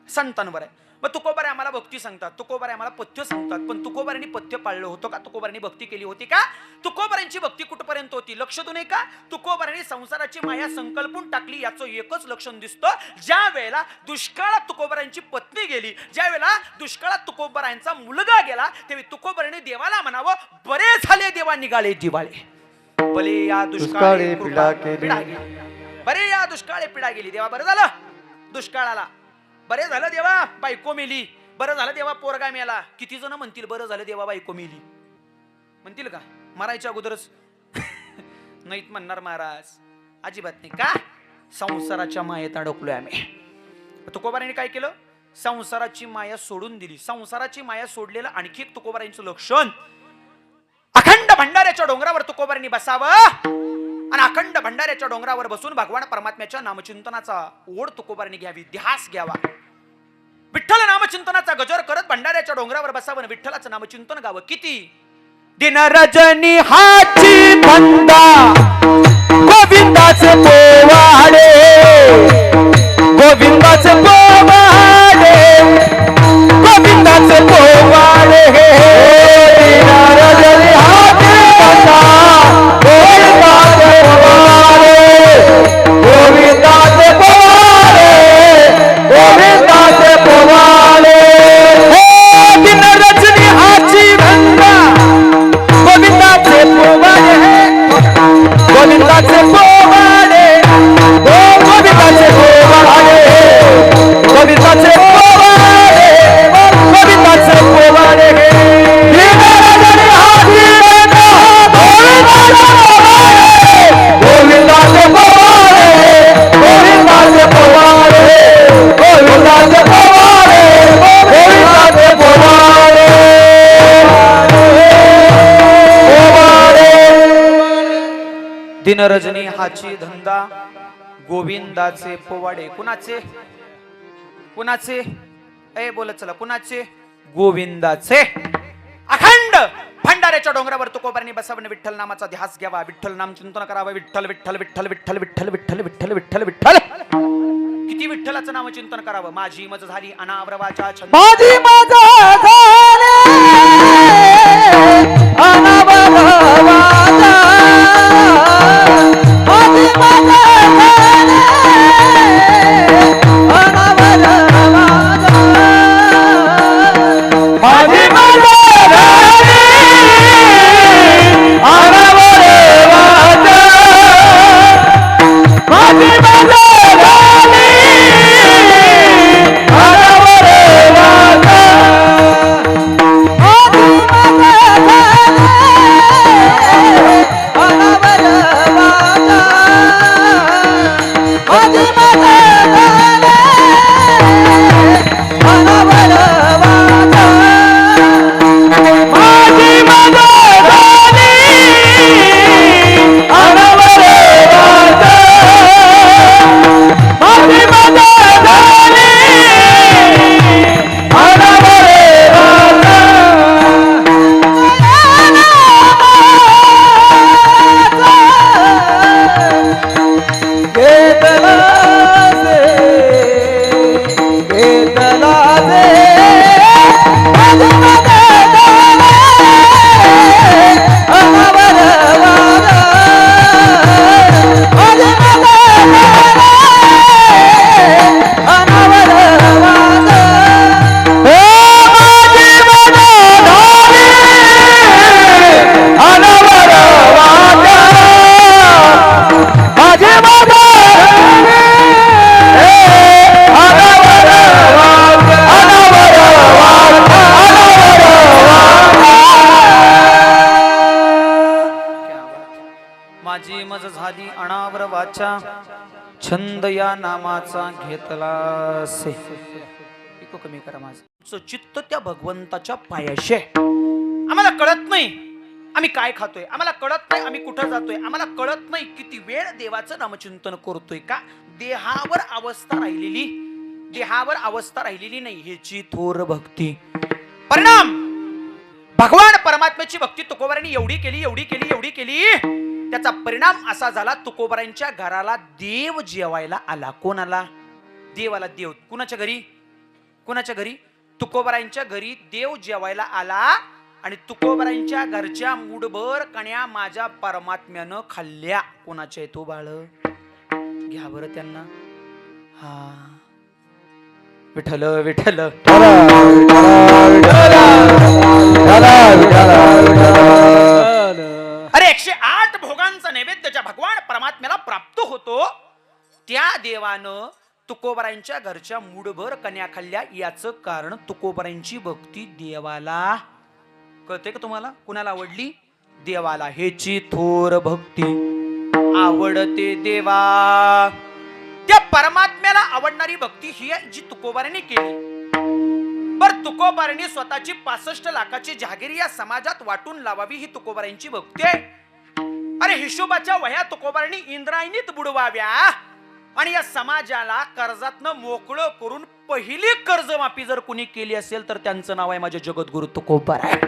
संतांवर आहे. मग तुकोबारे आम्हाला भक्ती सांगतात, तुकोबारे आम्हाला पथ्य सांगतात, पण तुकोबारांनी पथ्य पाळलं होतं का? तुकोबारांनी भक्ती केली होती का? तुकोबारांची भक्ती कुठपर्यंत होती? लक्ष देऊ नये का? तुकोबारांनी संसाराची माया संकल्पून टाकली. याचं एकच लक्षण दिसतं, ज्या वेळेला दुष्काळात तुकोबारांची पत्नी गेली, ज्या वेळेला दुष्काळात तुकोबारांचा मुलगा गेला, तेव्हा तुकोबारांनी देवाला म्हणावं, बरे झाले देवा निघाले दिवाळे, भले या दुष्काळे पीडा गेली, बरे या दुष्काळे पीडा गेली. देवा बरं झालं दुष्काळाला, बरे झालं देवा बायको मेली, बरं झालं देवा पोरगा मेला. किती जण म्हणतील बरं झालं देवा बायको मेली? म्हणतील का? मारायच्या अगोदरच नाहीत म्हणणार महाराज, अजिबात नाही. का? संसाराच्या मायेत अडकलोय आम्ही. तुकोबारांनी काय केलं? संसाराची माया सोडून दिली. संसाराची माया सोडलेलं आणखी एक तुकोबारांचं लक्षण, अखंड भंडाऱ्याच्या डोंगरावर तुकोबारांनी बसावं आणि अखंड भंडाऱ्याच्या डोंगरावर बसून भगवान परमात्म्याच्या नामचिंतनाचा ओढ तुकोबारांनी घ्यावी, ध्यास घ्यावा. विठ्ठल नामचिंतनाचा गजर करत भंडाऱ्याच्या डोंगरावर बसावं, विठ्ठलाचं नामचिंतन गावं. किती? दिन रजनी हाची धंदा गोविंदाचे पोवाडे गोविंदाचे पोवाडे गोविंदाचे पोवाडे दिन रजनी हाची धंदा गोविंदाचे पोवाडे गोविंदाचे पोवाडे गोविंदाचे पोवाडे दिन रजनी हाची धंदा गोविंदाचे पोवाडे गोविंदाचे पोवाडे गोविंदाचे पोवाडे गोविंदाचे पोवाडे गोविंदाचे पोवाडे दिन रजनी हाची धंदा गोविंदाचे पोवाडे गोविंदाचे पोवाडे गोविंदाचे पोवाडे गोविंदाचे पोवाडे दिन रजनी हाची धंदा गोविंदाचे पोवाडे कुणाचे कुणाचे ए बोलत चला कुणाचे गोविंदाचे अखंड भंडाऱ्याच्या डोंगरावर तुकोबारांनी बसावणे विठ्ठल नामाचा ध्यास घ्यावा विठ्ठल नाम चिंतन करावं विठ्ठल विठ्ठल विठ्ठल विठ्ठल विठ्ठल विठ्ठल विठ्ठल विठ्ठल विठ्ठल किती विठ्ठलाचं नाम चिंतन करावं माझी मज झाली अनावरवाचा छंद माझी मजा झाले अनावरवाचा माझी मजा झाले अनावरवाचा माझी मजा झाली अनावरवाचा माझी मजा झाली माझी मज झाली अनावर वाचा छंद या नामाचा घेतला से इको कमी करा माझं चित्त त्या भगवंताच्या पायाशी आहे. आम्हाला कळत नाही आम्ही काय खातोय आम्हाला कळत नाही आम्ही कुठं जातोय आम्हाला कळत नाही किती वेळ देवाचं नामचिंतन करतोय का देहावर अवस्था राहिलेली नाही ह्याची थोर भक्ती परिणाम भगवान परमात्म्याची भक्ती तुकोबारांनी एवढी केली त्याचा परिणाम असा झाला तुकोबारांच्या घराला देव जेवायला आला. कोण आला? देव आला. देव कुणाच्या घरी तुकोबारांच्या घरी देव जेवायला आला आणि तुकोबारांच्या घरच्या मुठभर कण्या माझ्या परमात्म्यानं खाल्ल्या. कोणाच्या तो बाळ घ्या बरं त्यांना. हा विठ्ठल विठ्ठल अरे 108 भोगांचा नैवेद्य ज्या भगवान परमात्म्याला प्राप्त होतो त्या देवानं तुकोबारांच्या घरच्या मुठभर कन्या खाल्ल्या. याचं कारण तुकोबारांची भक्ती देवाला कळते का तुम्हाला? कुणाला आवडली? देवाला. हेची थोर भक्ती आवडते देवा. त्या परमात्म्याला आवडणारी भक्ती ही जी तुकोबारांनी केली. बर तुकोबारांनी स्वतःची 65 लाखाची जहागिरी या समाजात वाटून लावावी ही तुकोबारांची भक्ती आहे. अरे हिशोबाच्या वह्या तुकोबारांनी इंद्रायणीत बुडवाव्या आणि या समाजाला कर्जातनं मोकळं करून पहिली कर्जमाफी जर कुणी केली असेल तर त्यांचं नाव आहे माझे जगद्गुरु तुकोबार आहे.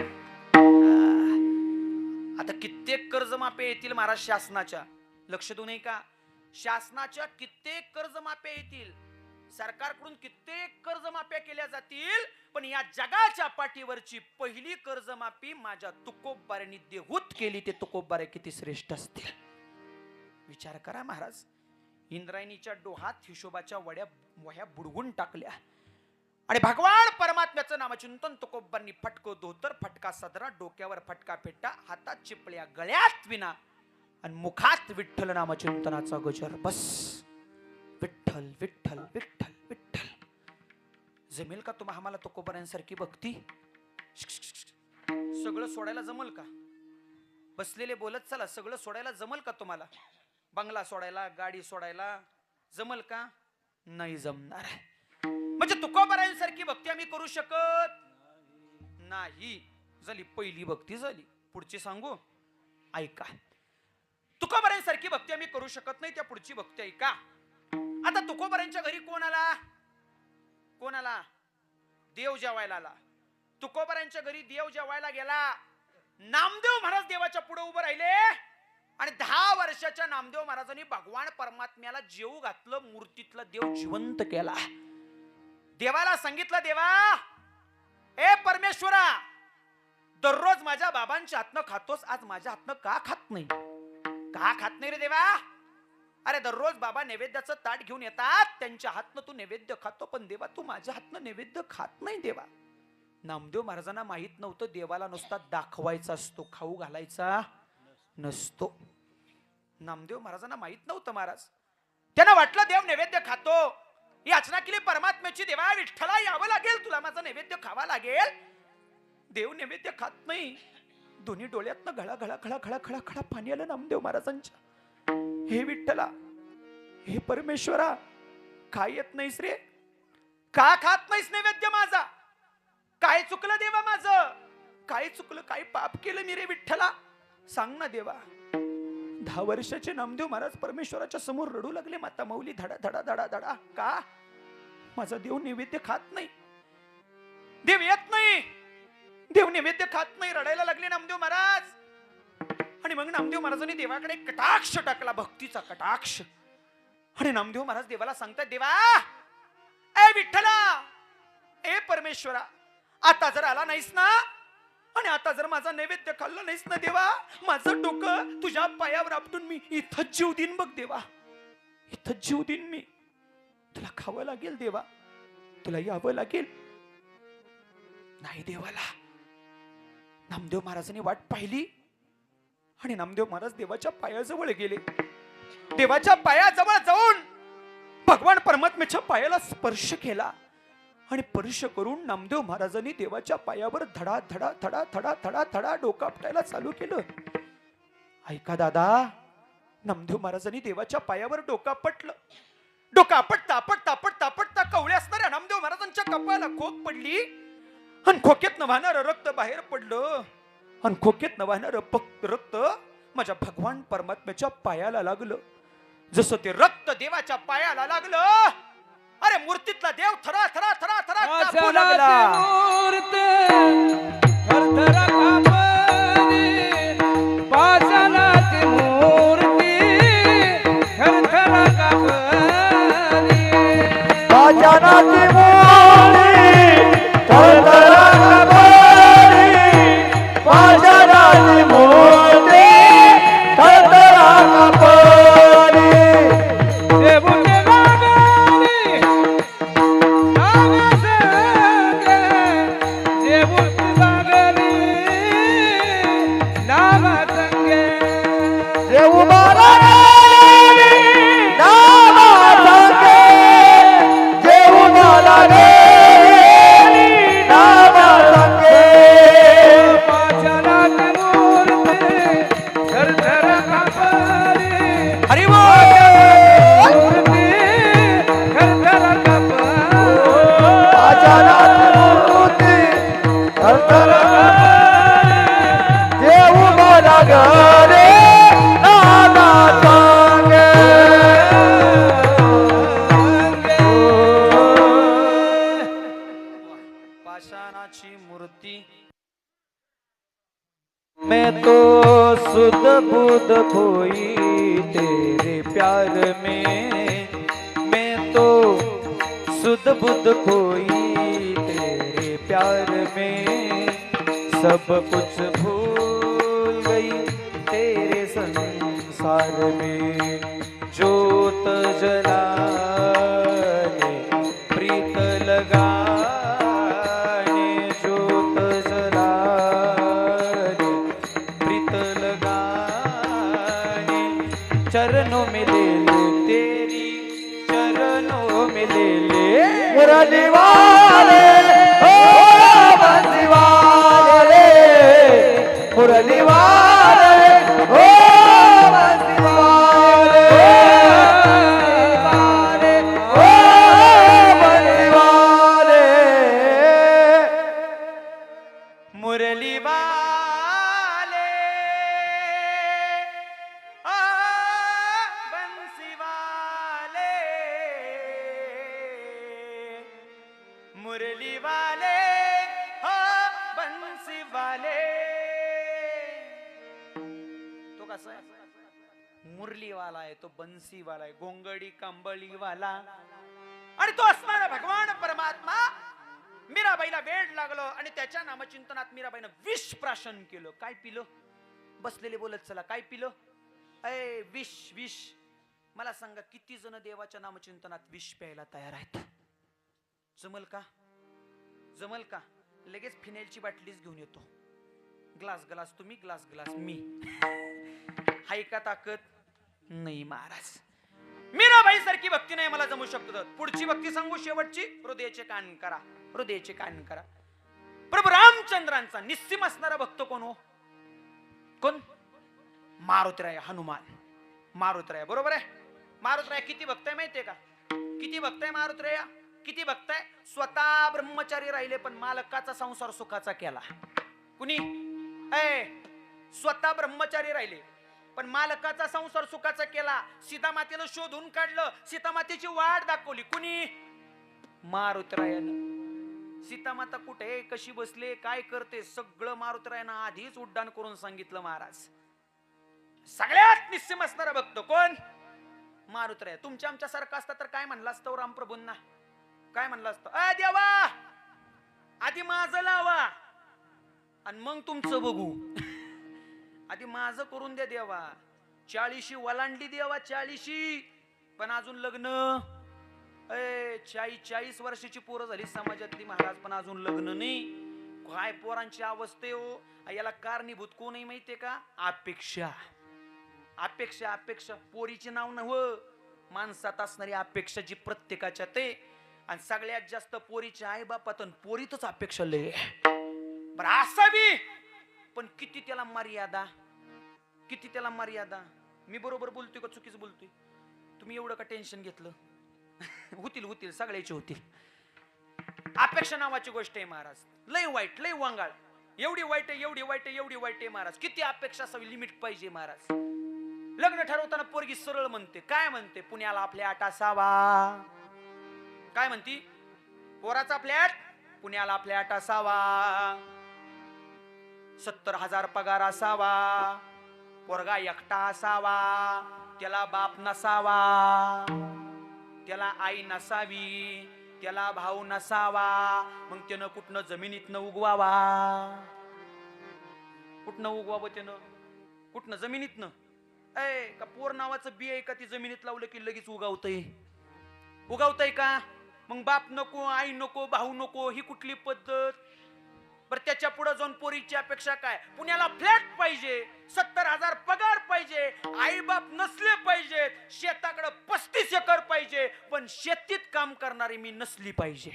आता कित्येक कर्जमाफ्या येतील महाराज शासनाच्या, लक्ष देऊ नये का? शासनाच्या कित्येक कर्जमाफ्या येतील, सरकारकडून कित्येक कर्जमाफ्या केल्या जातील, पण या जगाच्या पाठीवरची पहिली कर्जमाफी माझ्या तुकोबाऱ्यांनी देहूत केली. ते तुकोबारे किती श्रेष्ठ असतील विचार करा महाराज. इंद्रायणीच्या डोहात हिशोबाच्या वह्या बुडवून टाकल्या आणि भगवान परमात्म्याचं नामचिंतन तुकोबांनी फटको धोतर, फटका सदरा, डोक्यावर फटका फेटा, हातात चिपळ्या, गळ्यात विना आणि मुखात विठ्ठल नामचिंतनाचा गजर. बस विठ्ठल विठ्ठल विठ्ठल विठ्ठल. जमेल का तुम्हाला आम्हाला तुकोबाऱ्यांसारखी भक्ती? सगळं सोडायला जमल का? बसलेले बोलत चला, सगळं सोडायला जमल का तुम्हाला? बंगला सोडायला, गाडी सोडायला जमल का? नाही जमणार. म्हणजे तुकोबाऱ्यांसारखी भक्ती आम्ही करू शकत नाही. झाली पहिली भक्ती झाली. पुढची सांगू, ऐका. तुकोबाऱ्यांसारखी भक्ती आम्ही करू शकत नाही, त्या पुढची भक्ती ऐका. आता तुकोबाऱ्यांच्या घरी कोण आला? कोण आला? देव जेवायला आला. तुकोबाऱ्यांच्या घरी देव जेवायला गेला. नामदेव महाराज देवाच्या पुढे उभे राहिले आणि 10 वर्षाच्या नामदेव महाराजांनी भगवान परमात्म्याला जेवू घातलं. मूर्तीतला देव जिवंत केला. देवाला सांगितलं, देवा ए परमेश्वरा, दररोज माझ्या बाबांच्या हातनं खातोस, आज माझ्या हातनं का खात नाही? का खात नाही रे देवा? अरे दररोज बाबा नैवेद्याचं ताट घेऊन येतात, त्यांच्या हातनं तू नैवेद्य खातो, पण देवा तू माझ्या हातनं नैवेद्य खात नाही देवा. नामदेव महाराजांना माहित नव्हतं देवाला नुसता दाखवायचा असतो, खाऊ घालायचा नसतो. नामदेव महाराजांना माहित नव्हतं महाराज. त्यांना वाटलं देव नैवेद्य खातो, याचना केली परमात्म्याची, देवा विठ्ठला यावं लागेल, तुला माझा नैवेद्य खावा लागेल. देव नैवेद्य खात नाही. दोन्ही डोळ्यातनं घळा घळा खळा खळा खळा खळा पाणी आलं नामदेव महाराजांच्या. हे विठ्ठला, हे परमेश्वरा, काय येत नाहीस रे? का खात नाहीस नैवेद्य माझा? काय चुकलं देवा माझं? काय चुकलं? काय पाप केलं मी रे विठ्ठला? सांग ना देवा. 10 वर्षाचे नामदेव महाराज परमेश्वराच्या समोर रडू लागले. माता माऊली धडा धडा धडा धडा. का? माझा देव नैवेद्य खात नाही, देव येत नाही, देव नैवेद्य खात नाही. रडायला लागले नामदेव महाराज. आणि मग नामदेव महाराजांनी देवाकडे कटाक्ष टाकला, भक्तीचा कटाक्ष. आणि नामदेव महाराज देवाला सांगतात, देवा ए विठ्ठला, ए परमेश्वरा, आता जर आला नाहीस ना, आणि आता जर माझा नैवेद्य खाल्लं नाहीस ना देवा, माझं डोकं तुझ्या पायावर आपटून मी इथंच जीव देईन बघ देवा, इथंच जीव देईन मी. तुला खावं लागेल देवा, तुला यावं लागेल. नाही देवाला. नामदेव महाराजांनी वाट पाहिली आणि नामदेव महाराज देवाच्या पायाजवळ गेले. देवाच्या पायाजवळ जाऊन भगवान परमात्म्याच्या पायाला स्पर्श केला आणि स्पर्श करून नामदेव महाराजांनी देवाच्या पायावर धडा धडा धडा धडा धडा धडा डोकं आपटायला चालू केलं. ऐका दादा, नामदेव महाराजांनी देवाच्या पायावर डोकं आपटलं. डोकं आपटता आपटता आपटता आपटता कवळे असणाऱ्या नामदेव महाराजांच्या कपाळाला खोक पडली आणि खोक्यात वाहणारं रक्त बाहेर पडलं. आणि खोक्यात वाहणारं रक्त माझ्या भगवान परमात्म्याच्या पायाला लागलं. जसं ते रक्त देवाच्या पायाला लागलं, अरे मूर्तीतला देव थरा थरा थरा थरा कापू लागला. पाषाणाची मूर्ती थरथरा कापली. पाषाणाची मूर्ती थरथरा कापली. पाषाणाची मूर्ती थरथरा कापली. देवुने लागली नाग संगे, देवुने लागली मैं तो सुध बुध खोई तेरे प्यार में, मैं तो सुध बुध खोई तेरे प्यार में, सब कुछ भूल गई तेरे संसार में। जोत जलाने प्रीत लगाने, जोत जलाने प्रीत लगाने, चरणों में ले ले तेरी, चरणों में ले ले मुरली वाले, ओ बंसी वाले, मुरली वाले, ओ बंसी वाले, ओ बंसी वाले, मुरली वाले, आ बंसी वाले, मुरली वाले, आ बंसी वाले. तो कसा आहे? मुरली वाला आहे, तो बंसी वाला आहे, गोंगडी कांबळी वाला. आणि तो असणारा भगवान परमात्मा मीराबाईला वेड लागलो आणि त्याच्या नामचिंतनात मीराबाईनं विष प्राशन केलं. काय पिलं? बसलेले बोलत चला, काय पिलं? अय विष, विष. मला सांगा किती जण देवाच्या नामचिंतनात विष प्यायला तयार आहेत? जमल का? जमल का? लगेच फिनेलची बाटलीच घेऊन येतो. ग्लास ग्लास तुम्ही, ग्लास ग्लास मी. हाय का ताकद? नाही महाराज. मीराबाई सारखी भक्ती नाही मला जमू शकत. पुढची भक्ती सांगू, शेवटची. हृदयाचे कान करा, हृदयाचे कान करा. प्रभू रामचंद्रांचा निस्सीम असणारा भक्त कोण हो? कोण? मारुतराय, हनुमान. मारुतराय बरोबर आहे. मारुतराय किती भक्त आहे माहितीये का? किती भक्त आहे मारुतराय? किती भक्त आहे? स्वतः ब्रह्मचारी राहिले पण मालकाचा संसार सुखाचा केला. कुणी? स्वतः ब्रह्मचारी राहिले पण मालकाचा संसार सुखाचा केला. सीतामातेला शोधून काढलं, सीतामातेची वाट दाखवली. कुणी? मारुतरायानं. सीतामाता कुठे, कशी बसले, काय करते, सगळं मारुतरायानं आधीच उड्डाण करून सांगितलं महाराज. सगळ्यात निस्सीम असणारा भक्त कोण? मारुतराय. तुमच्या आमच्या सारखं असतं तर काय म्हणलं असतं रामप्रभूंना? काय म्हणलं असतं? अ देवा, आधी माझं लावा आणि मग तुमचं बघू. आधी माझं करून द्या देवा. 40 वलांडली देवा, 40. पण अजून लग्न. 40 वर्षाची पोरं झाली समाजातली महाराज, पण अजून लग्न नाही. काय पोरांची अवस्था हो. याला कारणीभूत कोणही माहितीये का? अपेक्षा. अपेक्षा, अपेक्षा. पोरीचे नाव नव्ह, माणसात असणारी अपेक्षा जी प्रत्येकाच्या ते. आणि सगळ्यात जास्त पोरीच्या आई बापात पोरीतच अपेक्षा लय. बरं असावी, पण किती त्याला मर्यादा, किती त्याला मर्यादा. मी बरोबर बोलतोय का चुकीच बोलतोय? तुम्ही एवढं का टेन्शन घेतलं? होतील होतील, सगळ्याचे होतील. अपेक्षा नावाची गोष्ट आहे महाराज, लय वाईट, लय वांगाळ. एवढी वाईट आहे, एवढी वाईट आहे, एवढी वाईट आहे महाराज. किती अपेक्षा असावी, लिमिट पाहिजे महाराज. लग्न ठरवताना पोरगी सरळ म्हणते. काय म्हणते? पुण्याला आपल्या 8 असावा. काय म्हणती? पोराचा फ्लॅट पुण्याला आपल्या 8 असावा, 70,000 पगार असावा, पोरगा एकटा असावा, त्याला बाप नसावा, त्याला आई नसावी, त्याला भाऊ नसावा. मग त्यानं कुठनं जमिनीतनं उगवावा? कुठनं उगवावं त्यानं? कुठनं? जमिनीतनं. का पोर नावाचं बी आहे का ती जमिनीत लावलं की लगेच उगावतंय? उगावतंय का? मग बाप नको, आई नको, भाऊ नको, ही कुठली पद्धत? पर त्याच्या पुढे जाऊन पोरीची अपेक्षा काय? पुण्याला फ्लॅट पाहिजे, 70,000 पगार पाहिजे, आई बाप नसले पाहिजेत, शेताकडे 35 एकर पाहिजे, पण शेतीत काम करणारी मी नसली पाहिजे.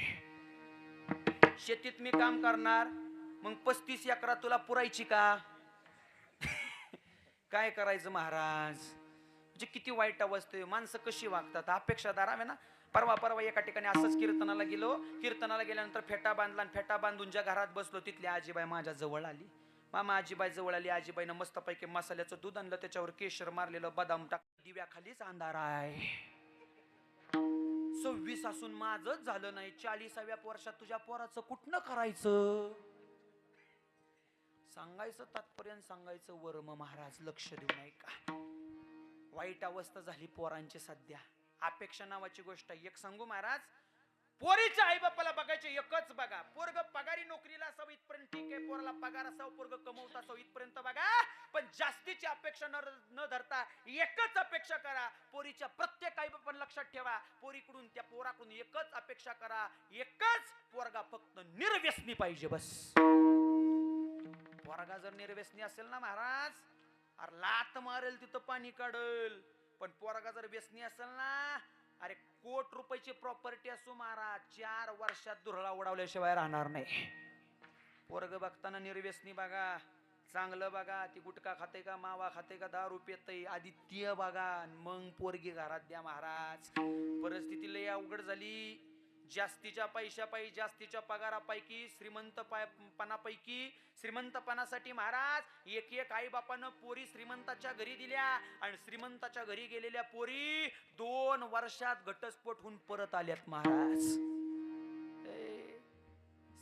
शेतीत मी काम करणार, मग 35 एकरा तुला पुरायची का? काय करायचं महाराज? म्हणजे किती वाईट अवस्था. माणसं कशी वागतात, अपेक्षा दारावे ना. परवा एका ठिकाणी असंच कीर्तनाला गेलो. कीर्तनाला गेल्यानंतर फेटा बांधला आणि फेटा बांधून ज्या घरात बसलो तिथली आजीबाई माझ्या जवळ आली. मामा आजीबाई जवळ आली. आजीबाईनं मस्तपैकी मसाल्याचं दूध आणलं, त्याच्यावर केशर मारलेलं, बदाम टाक. दिव्याखालीच अंधार आहे. 26 असून माझंच झालं नाही, 40व्या वर्षात तुझ्या पोराचं कुठनं करायचं? सांगायचं तात्पर्य सांगायचं वर्म महाराज लक्ष देऊ नये का? वाईट अवस्था झाली पोरांची सध्या. अपेक्षा नावाची गोष्ट एक सांगू महाराज, पोरीच्या आई बापाला बघायचे एकच बघा, पोरग पगारी नोकरीला असावं इथपर्यंत ठीक आहे, पोराला पगार असावं, पोरग कमवत असावं इथपर्यंत बघा. पण जास्तीची अपेक्षा न धरता एकच अपेक्षा करा. पोरीच्या प्रत्येक आई बापाला लक्षात ठेवा, पोरीकडून त्या पोराकडून एकच अपेक्षा करा, एकच पोरगा फक्त निर्व्यसनी पाहिजे बस. पोरगा जर निर्व्यसनी असेल ना महाराज, अरे लात मारेल तिथं पाणी काढेल. पण पोरगा जर व्यसनी असेल ना, अरे कोट रुपयाची प्रॉपर्टी असो महाराज, 4 वर्षात दुरळा उडवल्याशिवाय राहणार नाही. पोरग बघताना निर्व्यसनी बघा, चांगलं बघा, ती गुटखा खाते का, मावा खाते का, दारू पितय, आधी ते बघा, मग पोरगी घरात द्या महाराज. परिस्थिती लय अवघड झाली. जास्तीच्या पैशापायी, जास्तीच्या पगारापैकी, श्रीमंतपणापैकी श्रीमंतपणासाठी महाराज एक आई बापानं पोरी श्रीमंताच्या घरी दिल्या, आणि श्रीमंताच्या घरी गेलेल्या पोरी 2 वर्षात घटस्फोट होऊन परत आल्यात महाराज.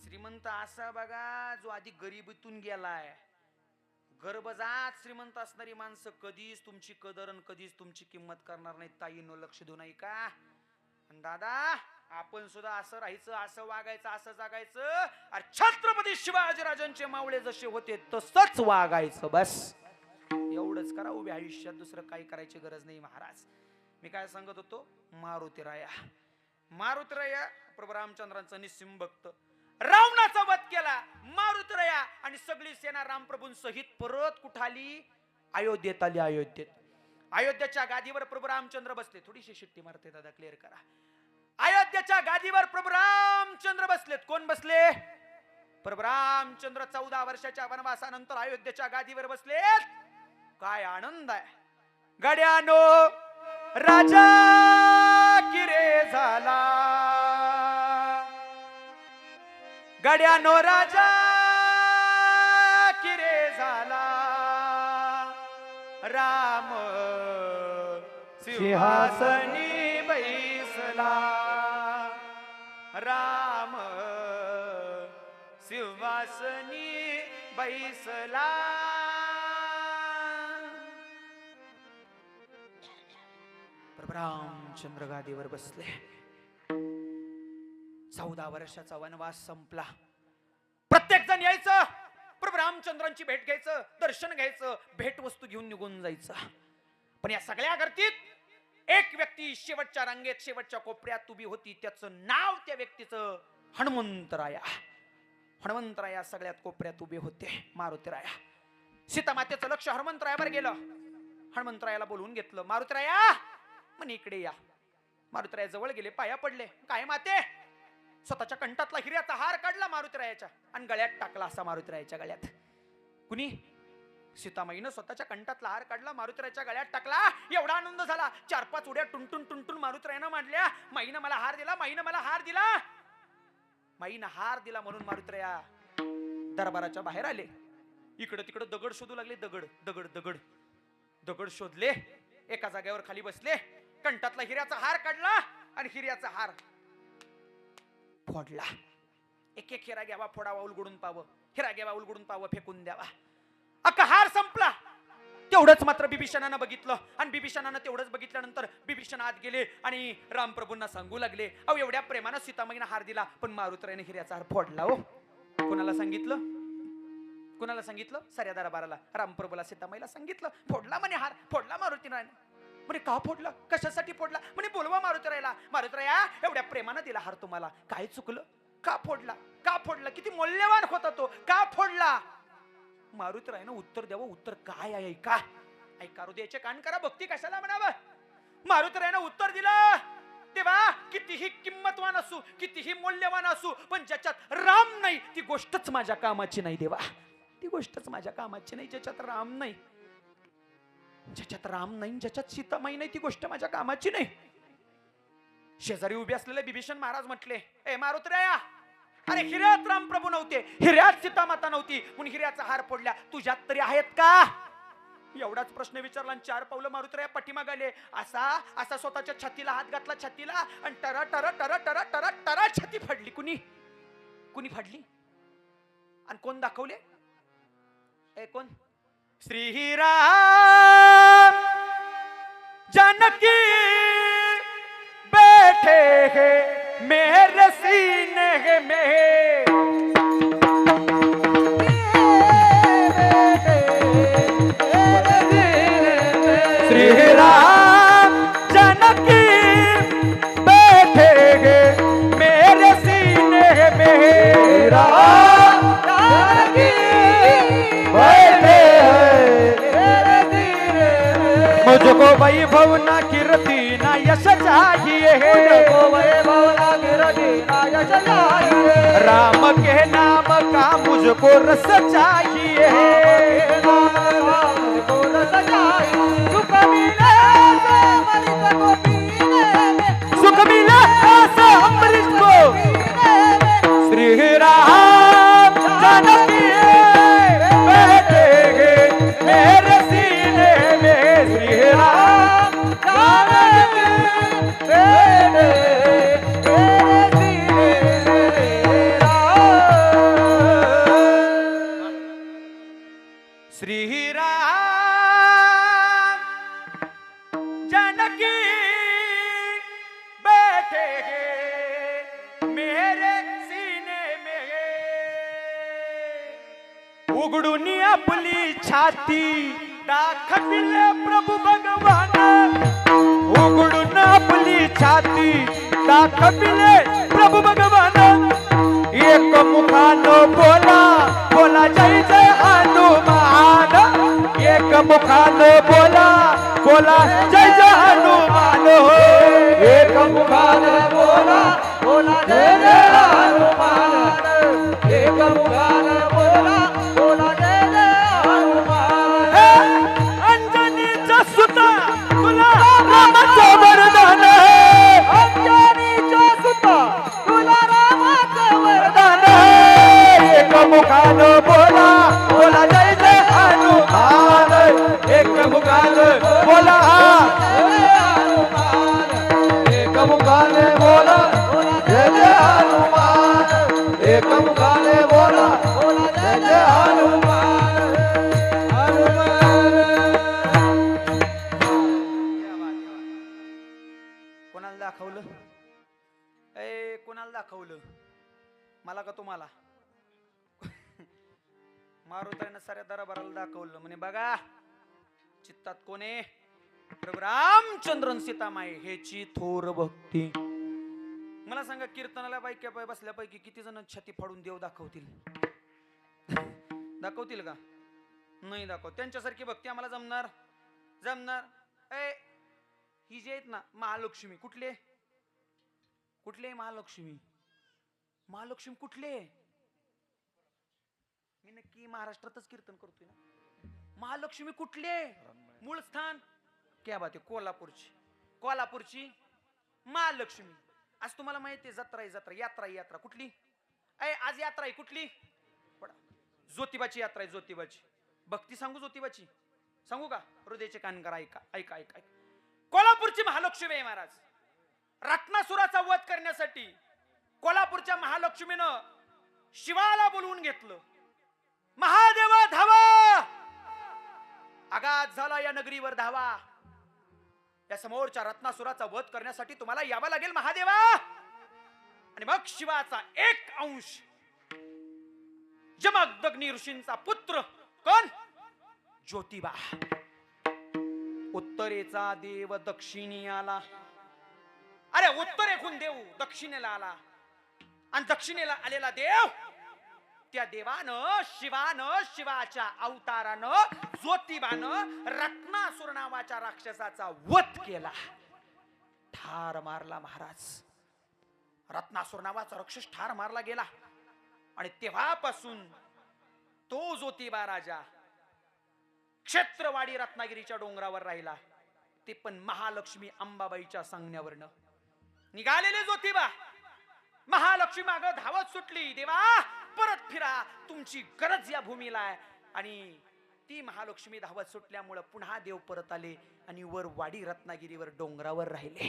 श्रीमंत असा बघा जो आधी गरिबीतून गेलाय. गर्भजात श्रीमंत असणारी माणसं कधीच तुमची कदर आणि कधीच तुमची किंमत करणार नाही. ताईंनो लक्ष देऊ नाही का? दादा आपण सुद्धा असं राहायचं, असं वागायचं, असं जगायचं. अरे छत्रपती शिवाजीराजांचे मावळे जसे होते तसंच वागायचं बस. एवढंच करा उभ्या आयुष्यात, दुसरं काही करायची गरज नाही महाराज. मी काय सांगत होतो, मारुतीराया प्रभू रामचंद्रांचा निस्सिम भक्त, रावणाचा वध केला मारुतीराया, आणि सगळी सेना रामप्रभूंसहित परत कुठं आली? अयोध्येत आली. अयोध्येच्या गादीवर प्रभू रामचंद्र बसले. थोडीशी शिट्टी मारते दादा, क्लिअर करा. अयोध्येच्या गादीवर प्रभू रामचंद्र बसलेत. कोण बसले? प्रभू रामचंद्र 14 वर्षाच्या वनवासानंतर अयोध्येच्या गादीवर बसलेत. काय आनंद आहे. गड्यानो राजा किरे झाला, गड्यानो राजा किरे झाला, राम सिंहासनी बैसला, राम सिंहासनी बैसला. प्रभू रामचंद्र गादीवर बसले. 14 वर्षाचा वनवास संपला. प्रत्येक जण यायचं, प्रभू रामचंद्रांची भेट घ्यायचं, दर्शन घ्यायचं, भेट वस्तू घेऊन निघून जायचं. पण या सगळ्या गर्दीत एक व्यक्ती शेवटच्या रांगेत, शेवटच्या कोपऱ्यात उभी होती. त्याचं नाव, त्या व्यक्तीचं हनुमंतराया. हनुमंतराया सगळ्यात कोपऱ्यात उभे होते. मारुतीराया, सीतामातेचं लक्ष हनुमंतरायावर गेलं. हनुमंतरायाला बोलवून घेतलं. मारुतीराया म्हणे इकडे या. मारुतीराया जवळ गेले, पाया पडले. काय माते? स्वतःच्या कंठातला हिऱ्याचा हार काढला मारुतीरायाच्या आणि गळ्यात टाकला. असा मारुतीरायाच्या गळ्यात. कुणी? सीतामाईनं स्वतःच्या कंठातला हार काढला, मारुतीरायाच्या गळ्यात टाकला. एवढा आनंद झाला. 4-5 उड्या टुनटुन मारुतीरायानं मांडल्या. माईनं मला हार दिला, माईनं मला हार दिला, माईनं हार दिला म्हणून मारुतीराया दरबाराच्या बाहेर आले. इकडं तिकडं दगड शोधू लागले. दगड शोधले. एका जागेवर खाली बसले. कंठातला हिऱ्याचा हार काढला आणि हिऱ्याचा हार फोडला. एक हिरा घ्यावा, फोडावा, उलगडून पाव, हिरा घ्यावा, उलगडून पाव, फेकून द्यावा. अख्खा हार संपला. तेवढंच मात्र बिभीषणानं बघितलं, आणि बिभीषणानं तेवढंच बघितल्यानंतर बिभीषण आत गेले आणि रामप्रभूंना सांगू लागले, अहो एवढ्या प्रेमानं सीतामाईनं हार दिला, पण मारुतीरायाने हिऱ्याचा हार फोडला. हो, कोणाला सांगितलं? साऱ्या दरबाराला. रामप्रभूला, सीतामाईला सांगितलं. फोडला म्हणे हार, फोडला मारुतीरायाने. म्हणे का फोडला? कशासाठी फोडला? म्हणे बोलवा मारुतीरायाला. मारुतीराया एवढ्या प्रेमानं दिला हार तुम्हाला, काय चुकलं? का फोडला? किती मौल्यवान होता तो, का फोडला? मारुतीरायानं उत्तर द्यावं. उत्तर काय आहे? ऐका हृदयाचे कान करा, भक्ती कशाला म्हणावं. मारुतीरायानं उत्तर दिलं, तेव्हा कितीही किंमतवान असू, कितीही मौल्यवान असू, पण ज्याच्यात राम नाही ती गोष्टच माझ्या कामाची नाही देवा. ती गोष्टच माझ्या कामाची नाही. ज्याच्यात राम नाही, ज्याच्यात सीतामाई नाही, ती गोष्ट माझ्या कामाची नाही. शेजारी उभे असलेले बिभीषण महाराज म्हटले, ए मारुतीराया, अरे हिऱ्यात रामप्रभू नव्हते, हिऱ्यात सीतामाता नव्हती, म्हणून हिऱ्याचा हार फोडल्या. तुझ्यात तरी आहेत का? एवढाच प्रश्न विचारला आणि 4 पावलं मारुतीराया पाठीमागे आले. असा स्वतःच्या छातीला हात घातला, छातीला, आणि टरा छाती फाडली. कुणी फाडली? आणि कोण दाखवले? कोण? श्रीराम जानकी बैठे हैं मेरे सीने में, श्री राम जानकी बैठे हैं मेरे सीने में, राम जानकी बैठे हैं मेरे सीने में। मुझको वैभव ना कीर्ति ना यश चाहिए, मुझको वैभव ना कीर्ति ना यश चाहिए, राम के नाम का मुझको रस चाहिए, मुझको रस चाहिए। सुख मिले से अमृत को पीने में, सुख मिले ऐसे अमृत को पीने में। श्री राम जानकी बैठे हैं मेरे सीने में, श्री राम जानकी बैठे मेरे सीने में। राम श्री राम जानकी बैठे हैं मेरे सीने में, उघडून आपली छाती दाखविले प्रभु भगवान, उघडून आपली छाती दाखविले प्रभु भगवान, एक मुखानं बोला बोला जय जय हनुमान, एक मुखानं बोला बोला जय जय हनुमान, एक मुखाने बोला बोला जय जय हनुमान, एक मुखाने बोला बोला जय जय हनुमान। हे अंजनीचा सुता तुला रामाचं वरदान, अंजनीचा सुता तुला रामाचं वरदान, एक मुखानं बोला बोला जय जय हनुमान, एक मुखानं बोला जय जय हनुमान। एक मुखाने बोला जय जय हनुमान, एक मुखाने बोला जय जय हनुमान। कोणाला दाखवलं? ए कोणाला दाखवलं? मला का तुम्हाला? मारुताईनं साऱ्या दरबाराला दाखवलं म्हणे बघा चित्तात कोण आहे? प्रभू रामचंद्रन सीतामाई हेची थोर भक्ती. मला सांगा कीर्तनाला बायक्या पाय बसल्यापैकी किती जण छाती फाडून देव दाखवतील? दाखवतील का? नाही दाखव. त्यांच्यासारखी भक्ती आम्हाला जमणार? जमणार? ए ही जी आहेत ना महालक्ष्मी, कुठले कुठले महालक्ष्मी? महालक्ष्मी कुठले? मी नक्की महाराष्ट्रातच कीर्तन करतोय ना. महालक्ष्मी कुठले? मूळ स्थान क्या बात आहे, कोल्हापूरची. कोल्हापूरची महालक्ष्मी. आज तुम्हाला माहिती आहे जत्रा आहे, जत्रा यात्रा आहे. यात्रा कुठली? आज यात्रा आहे कुठली? ज्योतिबाची यात्रा आहे. ज्योतिबाची भक्ती सांगू? ज्योतिबाची सांगू का? हृदयाचे कान करा, ऐका ऐका ऐका. कोल्हापूरची महालक्ष्मी आहे महाराज. रत्नासुराचा वध करण्यासाठी कोल्हापूरच्या महालक्ष्मीनं शिवाला बोलवून घेतलं. महादेवा धावा, आघात झाला या नगरीवर धावा. या समोरच्या रत्नासुराचा वध करण्यासाठी तुम्हाला यावं लागेल महादेवा. आणि मग शिवाचा एक अंश जमदग्नी ऋषींचा पुत्र कोण? ज्योतिबा. उत्तरेचा देव दक्षिणी आला. अरे उत्तरेकडून देव दक्षिणेला आला आणि दक्षिणेला आलेला देव त्या देवानं शिवानं शिवाच्या अवतारानं ज्योतिबानं रत्नासुर नावाच्या राक्षसाचा वध केला. ठार मारला महाराज. रत्नासुर नावाचा राक्षस ठार मारला गेला. आणि तेव्हापासून तो ज्योतिबा राजा क्षेत्रवाडी रत्नागिरीच्या डोंगरावर राहिला. ते पण महालक्ष्मी अंबाबाईच्या सांगण्यावरनं. निघालेले ज्योतिबा महालक्ष्मी मागे धावत सुटली. देवा परत फिरा, तुमची गरज या भूमीला आहे. आणि ती महालक्ष्मी धावत सुटल्यामुळे पुन्हा देव परत आले आणि वर वाडी रत्नागिरीवर डोंगरावर राहिले.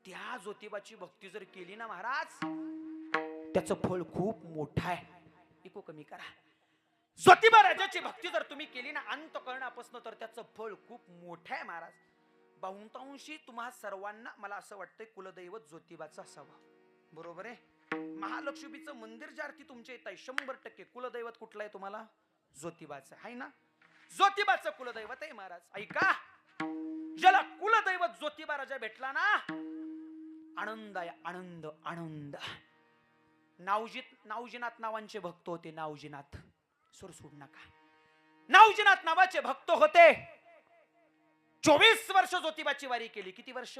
त्या ज्योतिबाची भक्ती जर केली ना महाराज, त्याचं फळ खूप मोठं आहे. इको कमी करा. ज्योतिबा राजाची भक्ती जर तुम्ही केली ना अंतःकरणापासून, तर त्याचं फळ खूप मोठं आहे महाराज. बहुतांशी तुम्हा सर्वांना मला असं वाटतंय कुलदैवत ज्योतिबाचं असावं. बरोबर आहे. महालक्ष्मीचं मंदिर ज्या अर्थी तुमच्या येत आहे 100% कुलदैवत कुठलं आहे तुम्हाला? ज्योतिबाचं आहे ना. ज्योतिबाचं कुलदैवत आहे महाराज. ऐका, ज्याला कुलदैवत ज्योतिबा राजा भेटला ना, आनंद आहे, आनंद आनंद. नावजीनाथ नावांचे भक्त होते. नावजीनाथ सुर सोड नका. नावजीनाथ नावाचे भक्त होते. 24 वर्ष ज्योतिबाची वारी केली. किती वर्ष?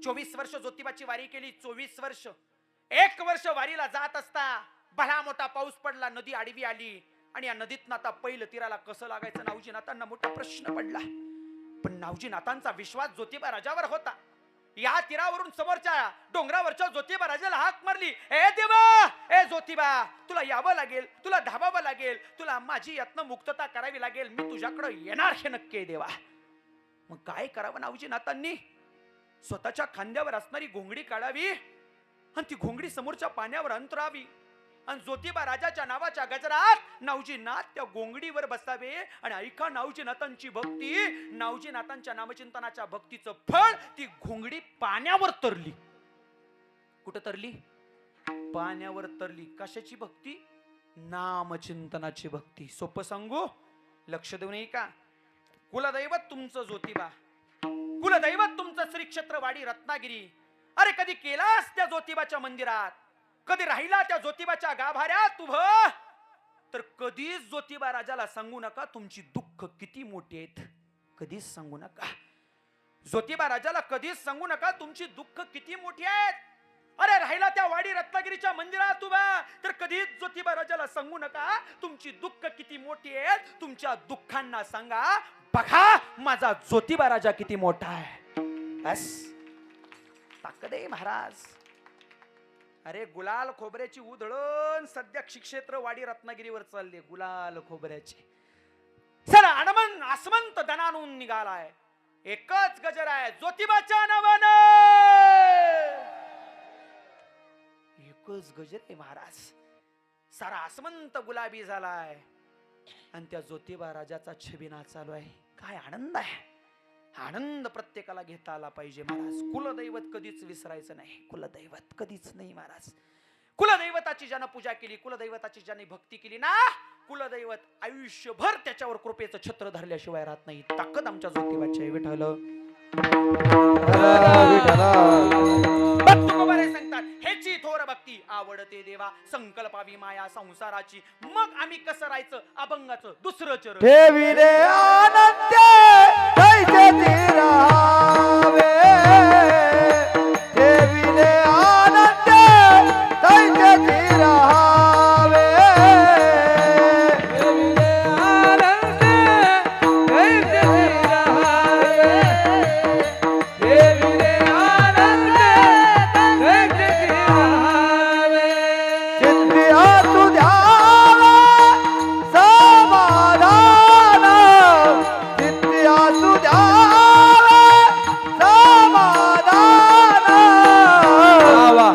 24 वर्ष ज्योतिबाची वारी केली. 24 वर्ष. 1 वर्ष वारीला जात असता भला मोठा पाऊस पडला, नदी आडवी आली आणि या नदीत आता पहिलं तीराला कसं लागायचं नावजीनाथांना मोठा प्रश्न पडला. पण नावजीनाथांचा विश्वास ज्योतिबा राजावर होता. या तीरावरून समोरच्या डोंगरावरच्या ज्योतिबा राजाला हाक मारली, ए देवा, ए ज्योतिबा, तुला यावं लागेल, तुला धावावं लागेल, तुला माझी यातनं मुक्तता करावी लागेल, मी तुझ्याकडे येणार हे नक्की देवा. मग काय करावं नावजीनाथांनी? स्वतःच्या खांद्यावर असणारी घोंगडी काढावी आणि ती घोंगडी समोरच्या पाण्यावर अंतरावी आणि ज्योतिबा राजाच्या नावाच्या गजरात नावजीनाथ त्या घोंगडीवर बसावे. आणि ऐका, नावजीनाथांची भक्ती, नावजीनाथांच्या नामचिंतनाच्या भक्तीचं फळ, ती घोंगडी पाण्यावर तरली. कुठं तरली? पाण्यावर तरली. कशाची भक्ती? नामचिंतनाची भक्ती. सोपं सांगू, लक्ष देऊ नये का? कुलदैवत तुमचं ज्योतिबा, कुलदैवत तुमचं श्री क्षेत्रवाडी रत्नागिरी. अरे कधी केलास त्या ज्योतिबाच्या मंदिरात? कधी राहिला त्या ज्योतिबाच्या गाभाऱ्यात उभं? तर कधीच ज्योतिबा राजाला सांगू नका तुमची दुःख किती मोठी आहेत. कधीच सांगू नका. ज्योतिबा राजाला कधीच सांगू नका तुमची दुःख किती मोठी आहेत. अरे राहिला त्या वाडी रत्नागिरीच्या मंदिरात उभा, तर कधीच ज्योतिबा राजाला सांगू नका तुमची दुःख किती मोठी आहेत. तुमच्या दुःखांना सांगा, बघा माझा ज्योतिबा राजा किती मोठा आहे. बस ताकद आहे महाराज. अरे गुलाल खोबऱ्याची उधळण सध्या क्षेत्र वाडी रत्नागिरीवर चालली. गुलाल खोबऱ्याची चला अनमन आसमंत दनानून निघालाय. एकच गजर आहे ज्योतिबाच्या नावानं. एकच गजर आहे महाराज. सारा आसमंत गुलाबी झालाय आणि त्या ज्योतिबा राजाचा छबिना चालू आहे. काय आनंद आहे. आनंद प्रत्येकाला घेता आला पाहिजे महाराज. कुलदैवत कधीच विसरायचं नाही. कुलदैवत कधीच नाही महाराज. कुलदैवताची ज्यानं पूजा केली, कुलदैवताची ज्याने भक्ती केली ना, कुलदैवत आयुष्यभर त्याच्यावर कृपेचं छत्र धरल्याशिवाय राहत नाही. ताकद आमच्या ज्योतिबाची आहे. विठ्ठल सांगतात, ह्याची थोर भक्ती आवडते देवा, संकल्पावी माया संसाराची, मग आम्ही कसं राहायचं अभंगाचं दुसरं चरण. ठेविले आनंद कैसे राहावे, ठेविले आनंद कैसे राहावे, ठेविले आनंद कैसे राहावे, ठेविले आनंद कैसे राहावे. चित्ती आसू द्यावा समाधान, चित्ती आसू द्यावा समाधान,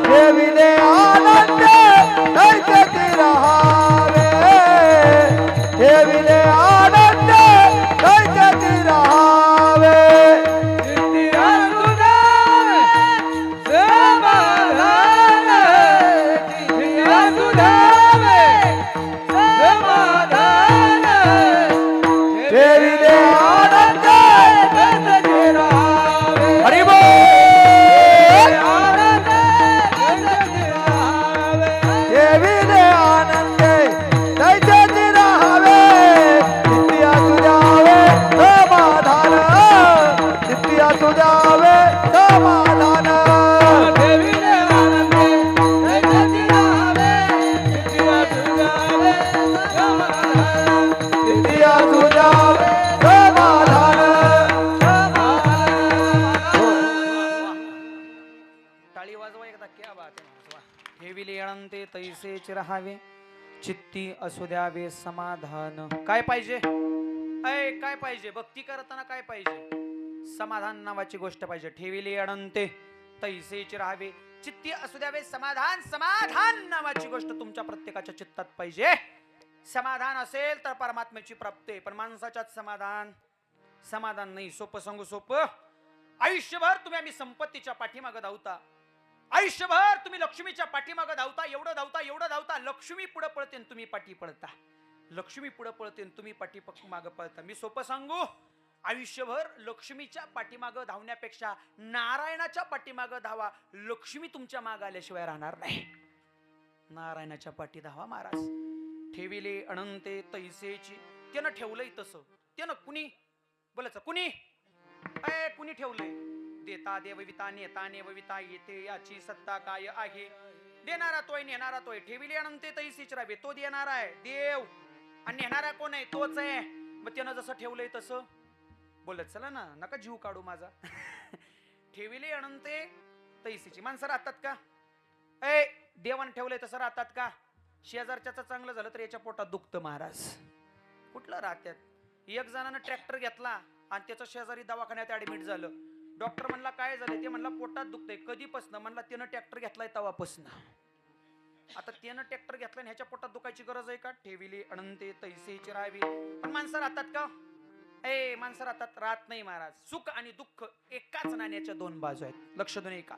ठेविले आनंद कैसे राहावे, ठेविले आनंद कैसे राहावे. चित्ती आसू द्यावा समाधान, चित्ती आसू द्यावा समाधान, ठेविले आनंद कैसे राहावे. हरी बोल. आनंद कैसे राहावे, ठेविले आनंद कैसे राहावे, चित्ती आसू द्यावे समाधान, चित्ती आसू द्यावे समाधान, ठेविले आनंद कैसे राहावे, चित्ती आसू द्यावे समाधान, चित्ती आसू द्यावे टाळी वाजवा एकदा. क्या बात आहे. ठेविले अनंते तैसेच राहावे, चित्ती असू द्यावे समाधान. काय पाहिजे? ऐ काय पाहिजे? भक्ती करताना काय पाहिजे? समाधान नावाची गोष्ट पाहिजे. ठेविले अनंते तैसेच राहावे, चित्ती असू द्यावे समाधान. समाधान नावाची गोष्ट तुमच्या प्रत्येकाच्या चित्तात पाहिजे. समाधान असेल तर परमात्म्याची प्राप्ती, पण माणसाच्यात समाधान नाही. सोपं सांगू सोपं, आयुष्यभर तुम्ही आम्ही संपत्तीच्या पाठीमागं धावता, आयुष्यभर तुम्ही लक्ष्मीच्या पाठीमागं धावता, एवढं धावता, लक्ष्मी पुढे पळते आणि तुम्ही पाठी पळता, लक्ष्मी पुढे पळते आणि तुम्ही पाठी मागं पळता. मी सोपं सांगू, आयुष्यभर लक्ष्मीच्या पाठीमागं धावण्यापेक्षा नारायणाच्या पाठीमागं धावा. लक्ष्मी तुमच्या मागं आल्याशिवाय राहणार नाही. नारायणाच्या पाठी धावा महाराज. ठेविले अनंते तैसेची, त्यानं ठेवलंय तसं, त्यानं कुणी बोलायचं, कुणी ठेवलंय? देता देवविता, नेता नेवविता, येते याची सत्ता काय आहे? देणारा तोय, नेणारा तोय. ठेविले अनंते तैसेची राहावे, तो देणारा आहे देव, आणि नेणारा कोण आहे? तोच आहे. मग त्यानं जसं ठेवलंय तसं बोलत चला ना, नका जीव काढू माझा. ठेविले अनंते तैसेची. माणसं राहतात का? देवानं ठेवलंय तसं राहतात का? शेजारच्याच चांगलं झालं तर याच्या पोटात दुखतं महाराज. कुठलं राहत्यात? एक जणानं ट्रॅक्टर घेतला आणि त्याचं शेजारी दवाखान्यात ऍडमिट झालं. डॉक्टर म्हणला काय झालं? ते म्हणला पोटात दुखतंय. कधीपासनं? म्हणला त्यानं ट्रॅक्टर घेतलाय तवापासनं. आता त्यानं ट्रॅक्टर घेतलाय ह्याच्या पोटात दुखायची गरज आहे का? ठेविले अनंते तैसेची राहावी. पण माणसं राहतात का? माणसं राहत नाही महाराज. सुख आणि दुःख एकाच नाण्याच्या दोन बाजू आहेत. लक्ष देऊन ऐका.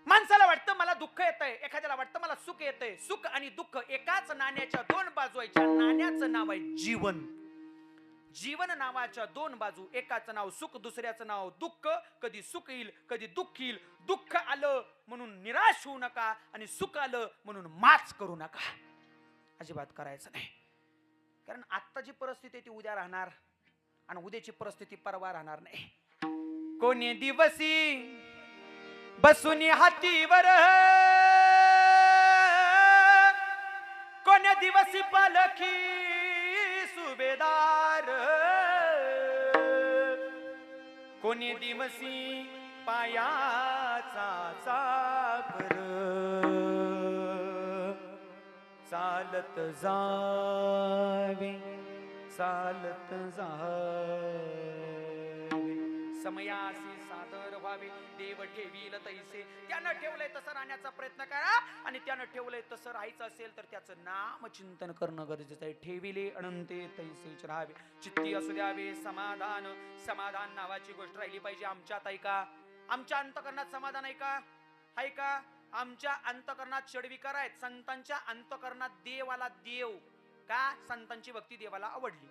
माणसाला वाटतं मला दुःख येतंय, एखाद्याला वाटतं मला सुख येतंय. सुख आणि दुःख एकाच नाण्याच्या दोन बाजू आहेत. नाण्याचं नाव आहे जीवन. जीवन नावाच्या दोन बाजू, एकाचं नाव सुख, दुसऱ्याचं नाव दुःख. कधी सुख येईल, कधी दुःख येईल. दुःख आलं म्हणून निराश होऊ नका, आणि सुख आलं म्हणून माच करू नका. अजिबात करायचं नाही. कारण आत्ताची परिस्थिती ती उद्या राहणार, आणि उद्याची परिस्थिती परवा राहणार नाही. कोणी दिवसी बसून हातीवर, कोण्या दिवसी पालखी सुभेदार, कोणी दिवसी पायाचा चाकर, चालत जावे समयासी सादर व्हावे. देव ठेवील तैसे. त्यानं ठेवलंय तसं राहण्याचा प्रयत्न करा, आणि त्यानं ठेवलंय तसं राहायचं असेल तर त्याचं नाम चिंतन करणं गरजेचं आहे. ठेविले अनंते तैसेच राहावे. चित्ती असू द्यावे समाधान. समाधान नावाची गोष्ट राहिली पाहिजे आमच्यात. ऐका, आमच्या अंतकरणात समाधान आहे का? आमच्या अंतकरणात षडविकार आहेत. संतांच्या अंतकरणात देवाला देव का? संतांची भक्ती देवाला आवडली.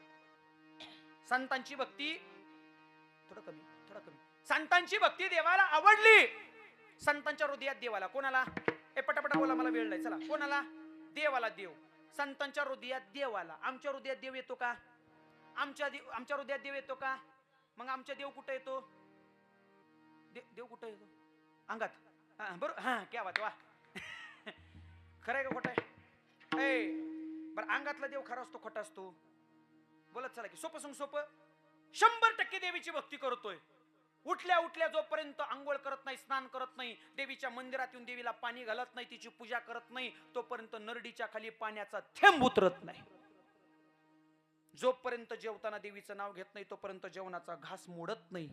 संतांची भक्ती थोडं कमी. संतांची भक्ती देवाला आवडली. संतांच्या हृदयात देवाला, कोणाला? पटापटा बोला, मला वेळ नाही. चला, कोणाला? देवाला देव. संतांच्या हृदयात देवाला. आमच्या हृदयात देव येतो का? आमच्या हृदयात देव येतो का? मग आमच्या देव कुठे येतो? देव कुठे येतो? अंगात. बरोबर. क्या बात, वा. खरंय का खोटं आहे? बरं, अंगातला देव खरा असतो खोटा असतो? बोलत चला की सोपं 100% देवीची भक्ती करतोय. उठल्या जोपर्यंत आंघोळ करत नाही, स्नान करत नाही, देवीच्या मंदिरात येऊन देवीला पाणी घालत नाही, तिची पूजा करत नाही, तोपर्यंत नरडीच्या खाली पाण्याचा थेंब उतरत नाही. जोपर्यंत जेवताना देवीचं नाव घेत नाही तोपर्यंत जेवणाचा घास मोडत नाही.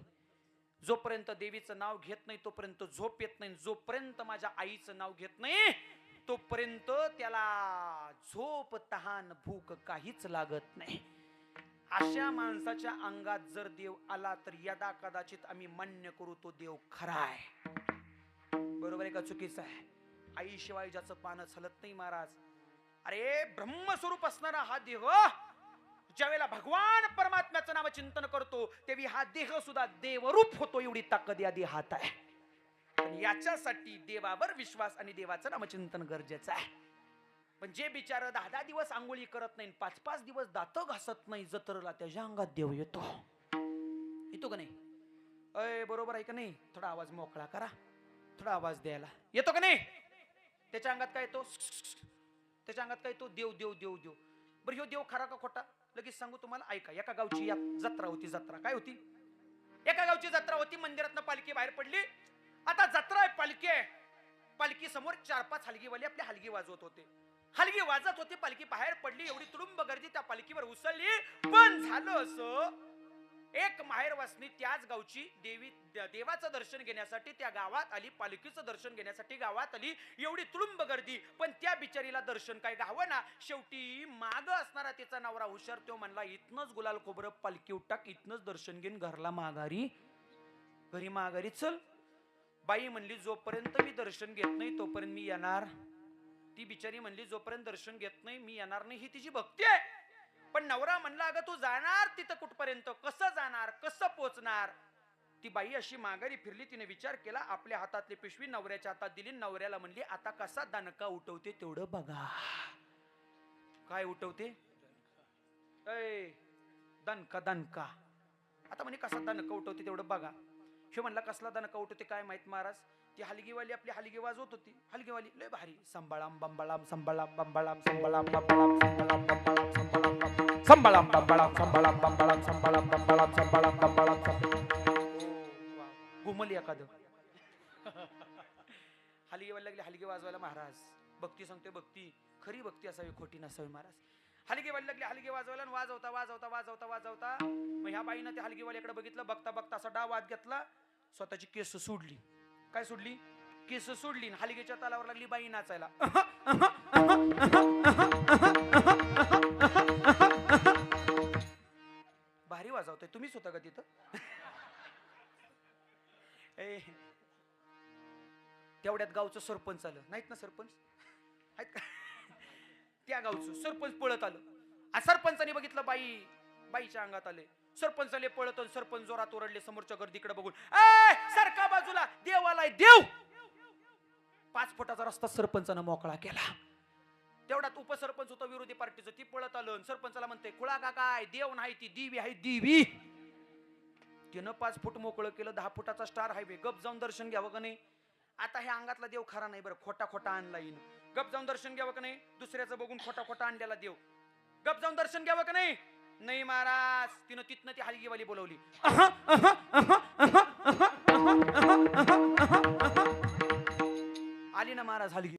जोपर्यंत देवीचं नाव घेत नाही तोपर्यंत झोप येत नाही. जोपर्यंत माझ्या आईचं नाव घेत नाही तोपर्यंत त्याला झोप, तहान, भूक काहीच लागत नाही. अशा माणसाच्या अंगात जर देव आला तर यदा कदाचित आम्ही मान्य करू तो देव खरा आहे. बरोबर आहे का चुकीचं आहे? आईशिवाय ज्याचं पान हलत नाही महाराज. अरे ब्रह्मस्वरूप असणारा हा देह ज्यावेळेला भगवान परमात्म्याचं नाव चिंतन करतो तेव्हा हा देह सुद्धा देवरूप होतो. एवढी ताकद या देहात आहे. पण याच्यासाठी देवावर विश्वास आणि देवाचं नामचिंतन गरजेचं आहे. पण जे बिचार 10 दिवस आंघोळी करत नाही, 5 दिवस दात घासत नाही, जत्रला त्याच्या अंगात देव येतो का नाही? बरोबर आहे का नाही? थोडा आवाज मोकळा करा, थोडा आवाज द्यायला येतो का नाही? त्याच्या अंगात काय येतो? त्याच्या अंगात काय येतो? देव देव देव देव. बरं, ह्यो देव खरा का खोटा? लगेच सांगू तुम्हाला. ऐका, एका गावची जत्रा होती. जत्रा काय होती? एका गावची जत्रा होती. मंदिरातनं पालखी बाहेर पडली. आता जत्रा आहे, पालखी आहे. पालखी समोर 4-5 हलगीवाले आपली हलगी वाजवत होते. हलगी वाजत होती, पालखी बाहेर पडली. एवढी तुडुंब गर्दी त्या पालखीवर उसळली. पण झालं असं, एक माहेरवासनी त्याच गावची देवाचं दर्शन घेण्यासाठी त्या गावात आली, पालखीचं दर्शन घेण्यासाठी गावात आली. एवढी तुडुंब गर्दी, पण त्या बिचारीला दर्शन काय गावं ना. शेवटी माग असणारा तिचा नवरा हुशार, तो म्हणला इथनच गुलाल खोबरं पालखी उठाक, इथनच दर्शन घेऊन घरला माघारी चल. बाई म्हणली जोपर्यंत मी दर्शन घेत नाही तोपर्यंत मी येणार. ती बिचारी म्हणली जोपर्यंत दर्शन घेत नाही मी येणार नाही. ही तिची भक्ती आहे. पण नवरा म्हणला अगं तू जाणार तिथं कुठपर्यंत, कसं जाणार, कसं पोचणार. ती बाई अशी माघारी फिरली. तिने विचार केला, आपल्या हातातली पिशवी नवऱ्याच्या हातात दिली. नवऱ्याला म्हणली आता कसा दणका उठवते तेवढं बघा. काय उठवते? दणका. आता म्हणे कसा दणका उठवते तेवढं बघा. हे म्हणला कसला दणका उठवते काय माहित महाराज. ती हलगीवाली आपली हलगी वाजवत होती. हलगीवाली लय भारी, संबळाम बंबळाम संबळाम बंबळाम संबळाम बंबळाम संबळाम बंबळाम संबळाम बंबळाम संबळाम बंबळाम संबळाम बंबळाम संबळाम बंबळाम. घुमली एखादं. हलगीवाली लागली हलगी वाजवायला महाराज. भक्ती सांगते, भक्ती खरी भक्ती असावी, खोटी नसावी महाराज. हलगीवाली लागली हलगी वाजवायला, वाजवता वाजवता वाजवता वाजवता मग ह्या बाईनं त्या हलगीवाल्याकडे बघितलं. बघता बघता असा डाव हात घेतला, स्वतःची केस सोडली. काय सोडली? केस सोडली. हलगीच्या तालावर लागली बाई नाचायला. भारी वाजवतोय. तुम्हीच होता का तिथं? तेवढ्यात गावचं सरपंच आलं. नाहीत ना सरपंच? आहेत का? त्या गावचं सरपंच पळत आलं. सरपंचाने बघितलं बाईच्या अंगात आले. सरपंच आले पळत. सरपंच जोरात ओरडले समोरच्या गर्दीकडे बघून, सारखा बाजूला, देव आलाय देव. 5 फुटाचा रस्ता सरपंचानं मोकळा केला. तेवढ्यात उपसरपंच होतं विरोधी पार्टीचं, ती पळत आलं. सरपंचाला म्हणते खुळा का काय, देव नाही ती देवी आहे देवी. तिनं 5 फूट मोकळं केलं. 10 फुटाचा स्टार हायवे. गप जाऊन दर्शन घ्यावं का नाही. आता ह्या अंगातला देव खरा नाही बरं, खोटा आणला येईन. गप जाऊन दर्शन घ्यावं का नाही. दुसऱ्याचं बघून खोटा आणलेला देव. गप जाऊन दर्शन घ्यावं का नाही. नाही महाराज. तिनं तिथनं ती हलगीवाली बोलवली. आली ना महाराज हलगी.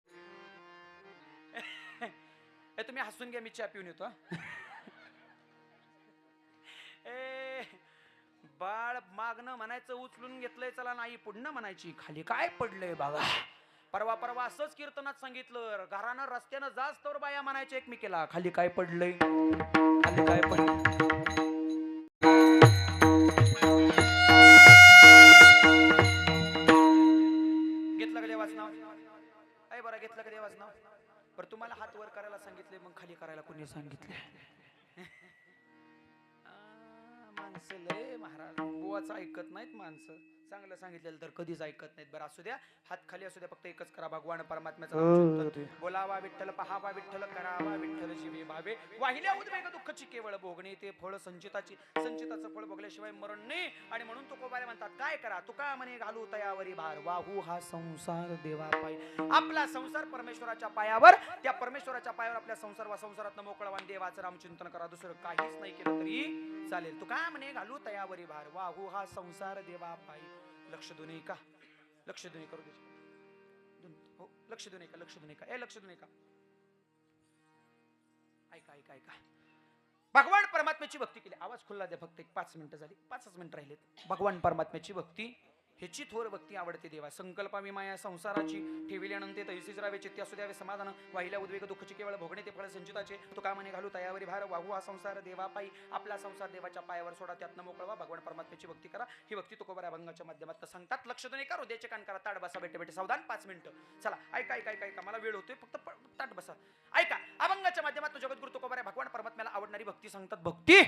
तुम्ही हसून घ्या, मी चहा पिऊन येतो. बाळ मागणं म्हणायचं उचलून घेतलंय चला नाही, पुढनं म्हणायची खाली काय पडलंय बघा. परवा असंच कीर्तनात सांगितलं, घरानं रस्त्यानं जास्त तर बाया म्हणायच्या एकमेकीला खाली काय पडलंय, खाली काय पडलंय. घेतलं का देवाचं नाव? ऐ बरं घेतलं का देवाचं नाव? बरं तुम्हाला हात वर करायला सांगितले, मग खाली करायला कोणी सांगितले? माणसं लय महाराज बुवाचं ऐकत नाहीत माणसं. चांगलं सांगितलेलं तर कधीच ऐकत नाहीत. बरं असू द्या, हात खाली असू द्या, फक्त एकच करा भगवान परमात्म्याचा बोलावा विठ्ठल, पहावा विठ्ठल, करावा विठ्ठल, जीवे भावे वाहिल्या उद्वेग दुःखची केवळ भोगणे. ते फळ संचिताचं फळ भोगल्याशिवाय मरण नाही. आणि म्हणून तुकोबारे म्हणतात काय करा तुका म्हणे घालू तयावरी भार, वाहू हा संसार देवा पाय. आपला संसार परमेश्वराच्या पायावर, त्या परमेश्वराच्या पायावर आपल्या संसारातनं मोकळवान देवाचं रामचिंतन करा. दुसरं काहीच नाही केलं तरी चालेल. तुका म्हणे घालू तयावरी भार, वाहू हा संसार देवा पाय. लक्ष देऊ नये का? लक्ष देऊ नये करू दे. हो लक्ष देऊ नये का? लक्ष देऊ नये का? लक्ष देऊ नये का? ऐका. भगवान परमात्म्याची भक्ती केली. आवाज खुल्ला द्या फक्त. 5 मिनिटं झाली, 5च मिनिटं राहिलेत. भगवान परमात्म्याची भक्ती ह्याची थोर भक्ती आवडते देवा. संकल्पा विमाया संसाराची ठेविल्यानंतर तैसीच राहावे चित्ती असू द्यावे समाधान. वाहिल्या उद्वेग दुःखची केवळ भोगणे ते फळ संचिताचे. तो का म्हणे घालू तयावरी भार, वाहू हा संसार देवा पायी. आपला संसार देवाच्या पायावर सोडा, त्यातनं मोकळवा. भगवान परमात्म्याची भक्ती करा. ही भक्ती तुकोबाऱ्या अभंगाच्या माध्यमातून सांगतात. लक्ष देणे का? हृदयाचे कान करा. ताट बसा बेटे सावधान. 5 मिनिटं. चला ऐका. मला वेळ होतोय, फक्त ताट बसा. ऐका. अभंगाच्या माध्यमातून जगद्गुरु तुकोबाऱ्या भगवान परमात्म्याला आवडणारी भक्ती सांगतात. भक्ती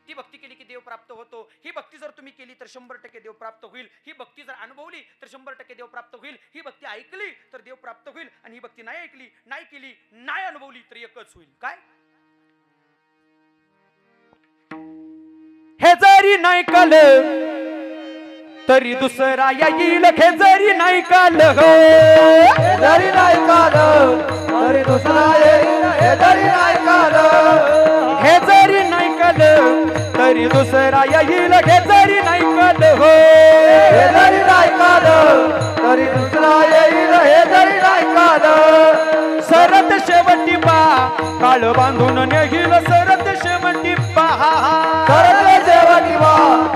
ती भक्ती केली की देव प्राप्त होतो. ही भक्ती जर तुम्ही केली तर 100% देव प्राप्त होईल. ही भक्ती जर अनुभवली तर 100% देव प्राप्त होईल. ही भक्ती ऐकली तर देव प्राप्त होईल. आणि ही भक्ती नाही ऐकली, नाही केली, नाही अनुभवली तर एकच होईल. काय? हे जरी नाही कळलं तरी दुसरा येईल. हे जरी नाही कळलं, हे जरी नाही कळलं तरी दुसरा येईल. हे जरी नाही कळलं, हे जरी नाही कळलं तरी दुसरा येईल. हे जरी नाही कळलं, हे जरी नाही कळलं तरी दुसरा येईल. हे जरी नाही कळलं. सरत शेवटी पहा काळ बांधून नेईल. सरत शेवटी पहा, सरत शेवटी पहा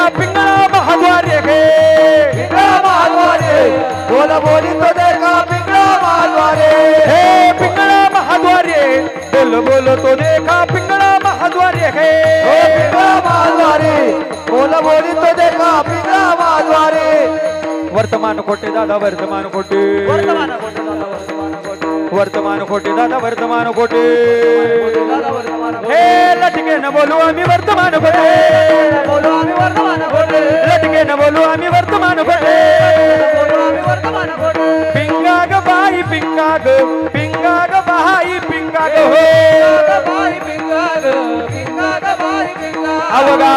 देखा पिंगळा महाद्वारे गे पिंगळा महाद्वारे बोल बोली तो देखा पिंगळा महाद्वारे हे पिंगळा महाद्वारे बोल बोल तो देखा पिंगळा महाद्वारे ओ गे पिंगळा महाद्वारे बोल बोली तो देखा पिंगळा महाद्वारे वर्तमान खोटे दादा वर्तमान खोटे वर्तमान कोटे दादा वर्तमान कोटे वर्तमान खोटे दादा वर्तमान खोटे दादा वर्तमान हे लटके न बोलू आम्ही वर्तमान खोटे बोलो आम्ही वर्तमान कोटे लटके न बोलू आम्ही वर्तमान खोटे बोलो आम्ही वर्तमान कोटे पिंगा ग बाई पिंगा ग बाई पिंगा ग हो बाई पिंगा ग बाई पिंगा अवगा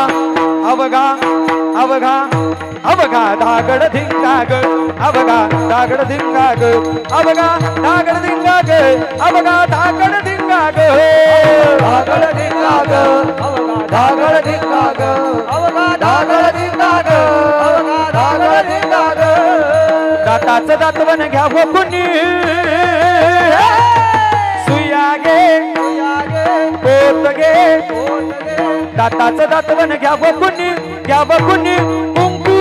अवगा अवगा अवगा दागड धिंगा ग अवगा दागड धिंगा ग अवगा दागड धिंगा ग अवगा दागड धिंगा ग धागड धिंगा ग अवगा धागड धिंगा ग अवगा धागड धिंगा ग अवगा धागड धिंगा ग दाताचं दातवन घ्या हो कुणी सुया गे पोत गे दाताचं दातवन घ्या हो कुणी घ्या हो कुणी कुंकू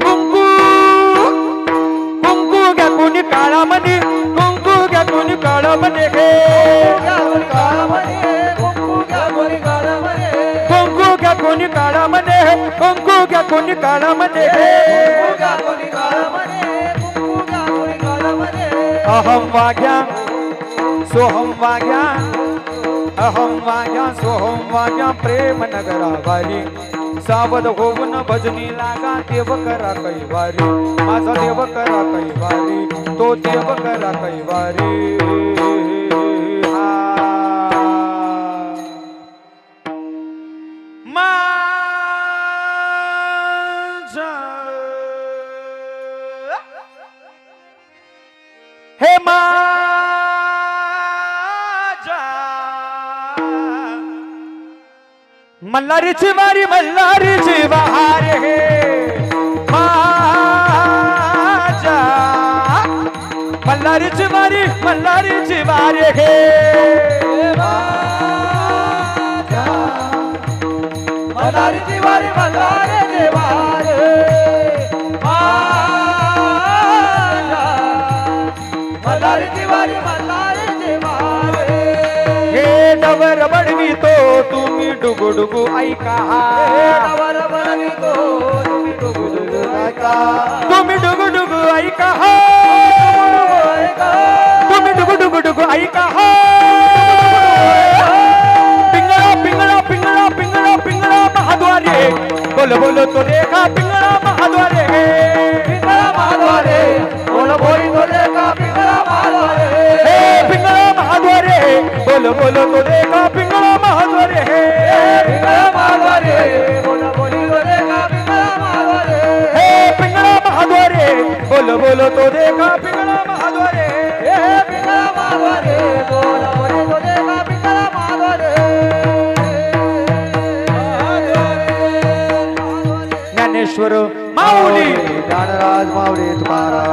कुंकू कुंकू घ्या कुणी काळामध्ये कुंकू घ्या कुणी काळामध्ये गे कुंकू घ्या कोणी काळामध्ये कुंकू घ्या कोणी काळामध्ये अहम वाग्या सोहम वाग्या अहम वाग्या सोहम वाग्या प्रेम नगरा वारी सावध होऊन भजनी लागा देव करा कैवारी माझा देव करा कैवारी तो देव करा कैवारी हे माझा मल्हारीची वारी मल्हारीची बहार हे माझा मल्हारीची वारी मल्हारीची वारी हे मल्हारीची वारी मल्हारी देवारे मल्हारीची वारी मल्हारी देवारे हे डवर बडवी तो तुम्ही डुगु डुगु ऐका नवर बनवितो तुम्ही डुगु डुगु ऐका तुम्ही डुगु डुगु ऐका तुम्ही डुगु डुगु डुगु ऐका पिंगळा पिंगळा पिंगळा पिंगळा पिंगळा महाद्वारे बोल बोल तो देखा पिंगळा महाद्वारे पिंगळा महाद्वारे बोल बोली तो देखा पिंगळा महाद्वारे हे पिंगळा महाद्वारे बोल बोल तो देखा पिंगळा महाद्वारे पिंगळा महाद्वारे बोल बोली तो देखा पिंगळा महाद्वारे हे पिंगळा महाद्वारे बोल बोल तो देखा पिंगळा महाद्वारे पिंगळा महाद्वारे बोल बोली तो देखा पिंगळा महाद्वारे ज्ञानेश्वर माऊली ज्ञानराज माऊली तुकाराम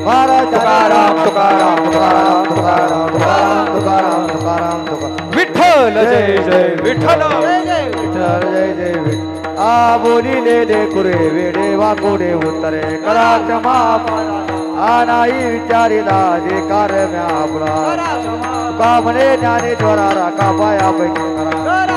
महाराज तुकाराम तुकाराम तुकाराम तुकाराम तुकाराम तुकाराम तुकाराम तुकाराम विठ्ठल जय जय विठ्ठल विठ्ठल जय जय विठ्ठल आ बोलिले ले कुरे वेडे वाकोडे उत्तरे करा क्षमा आ नाही विचारिला जे कार्य म्या आपला तुका म्हणे ज्ञानेश्वरा राखा पाया पैकी करा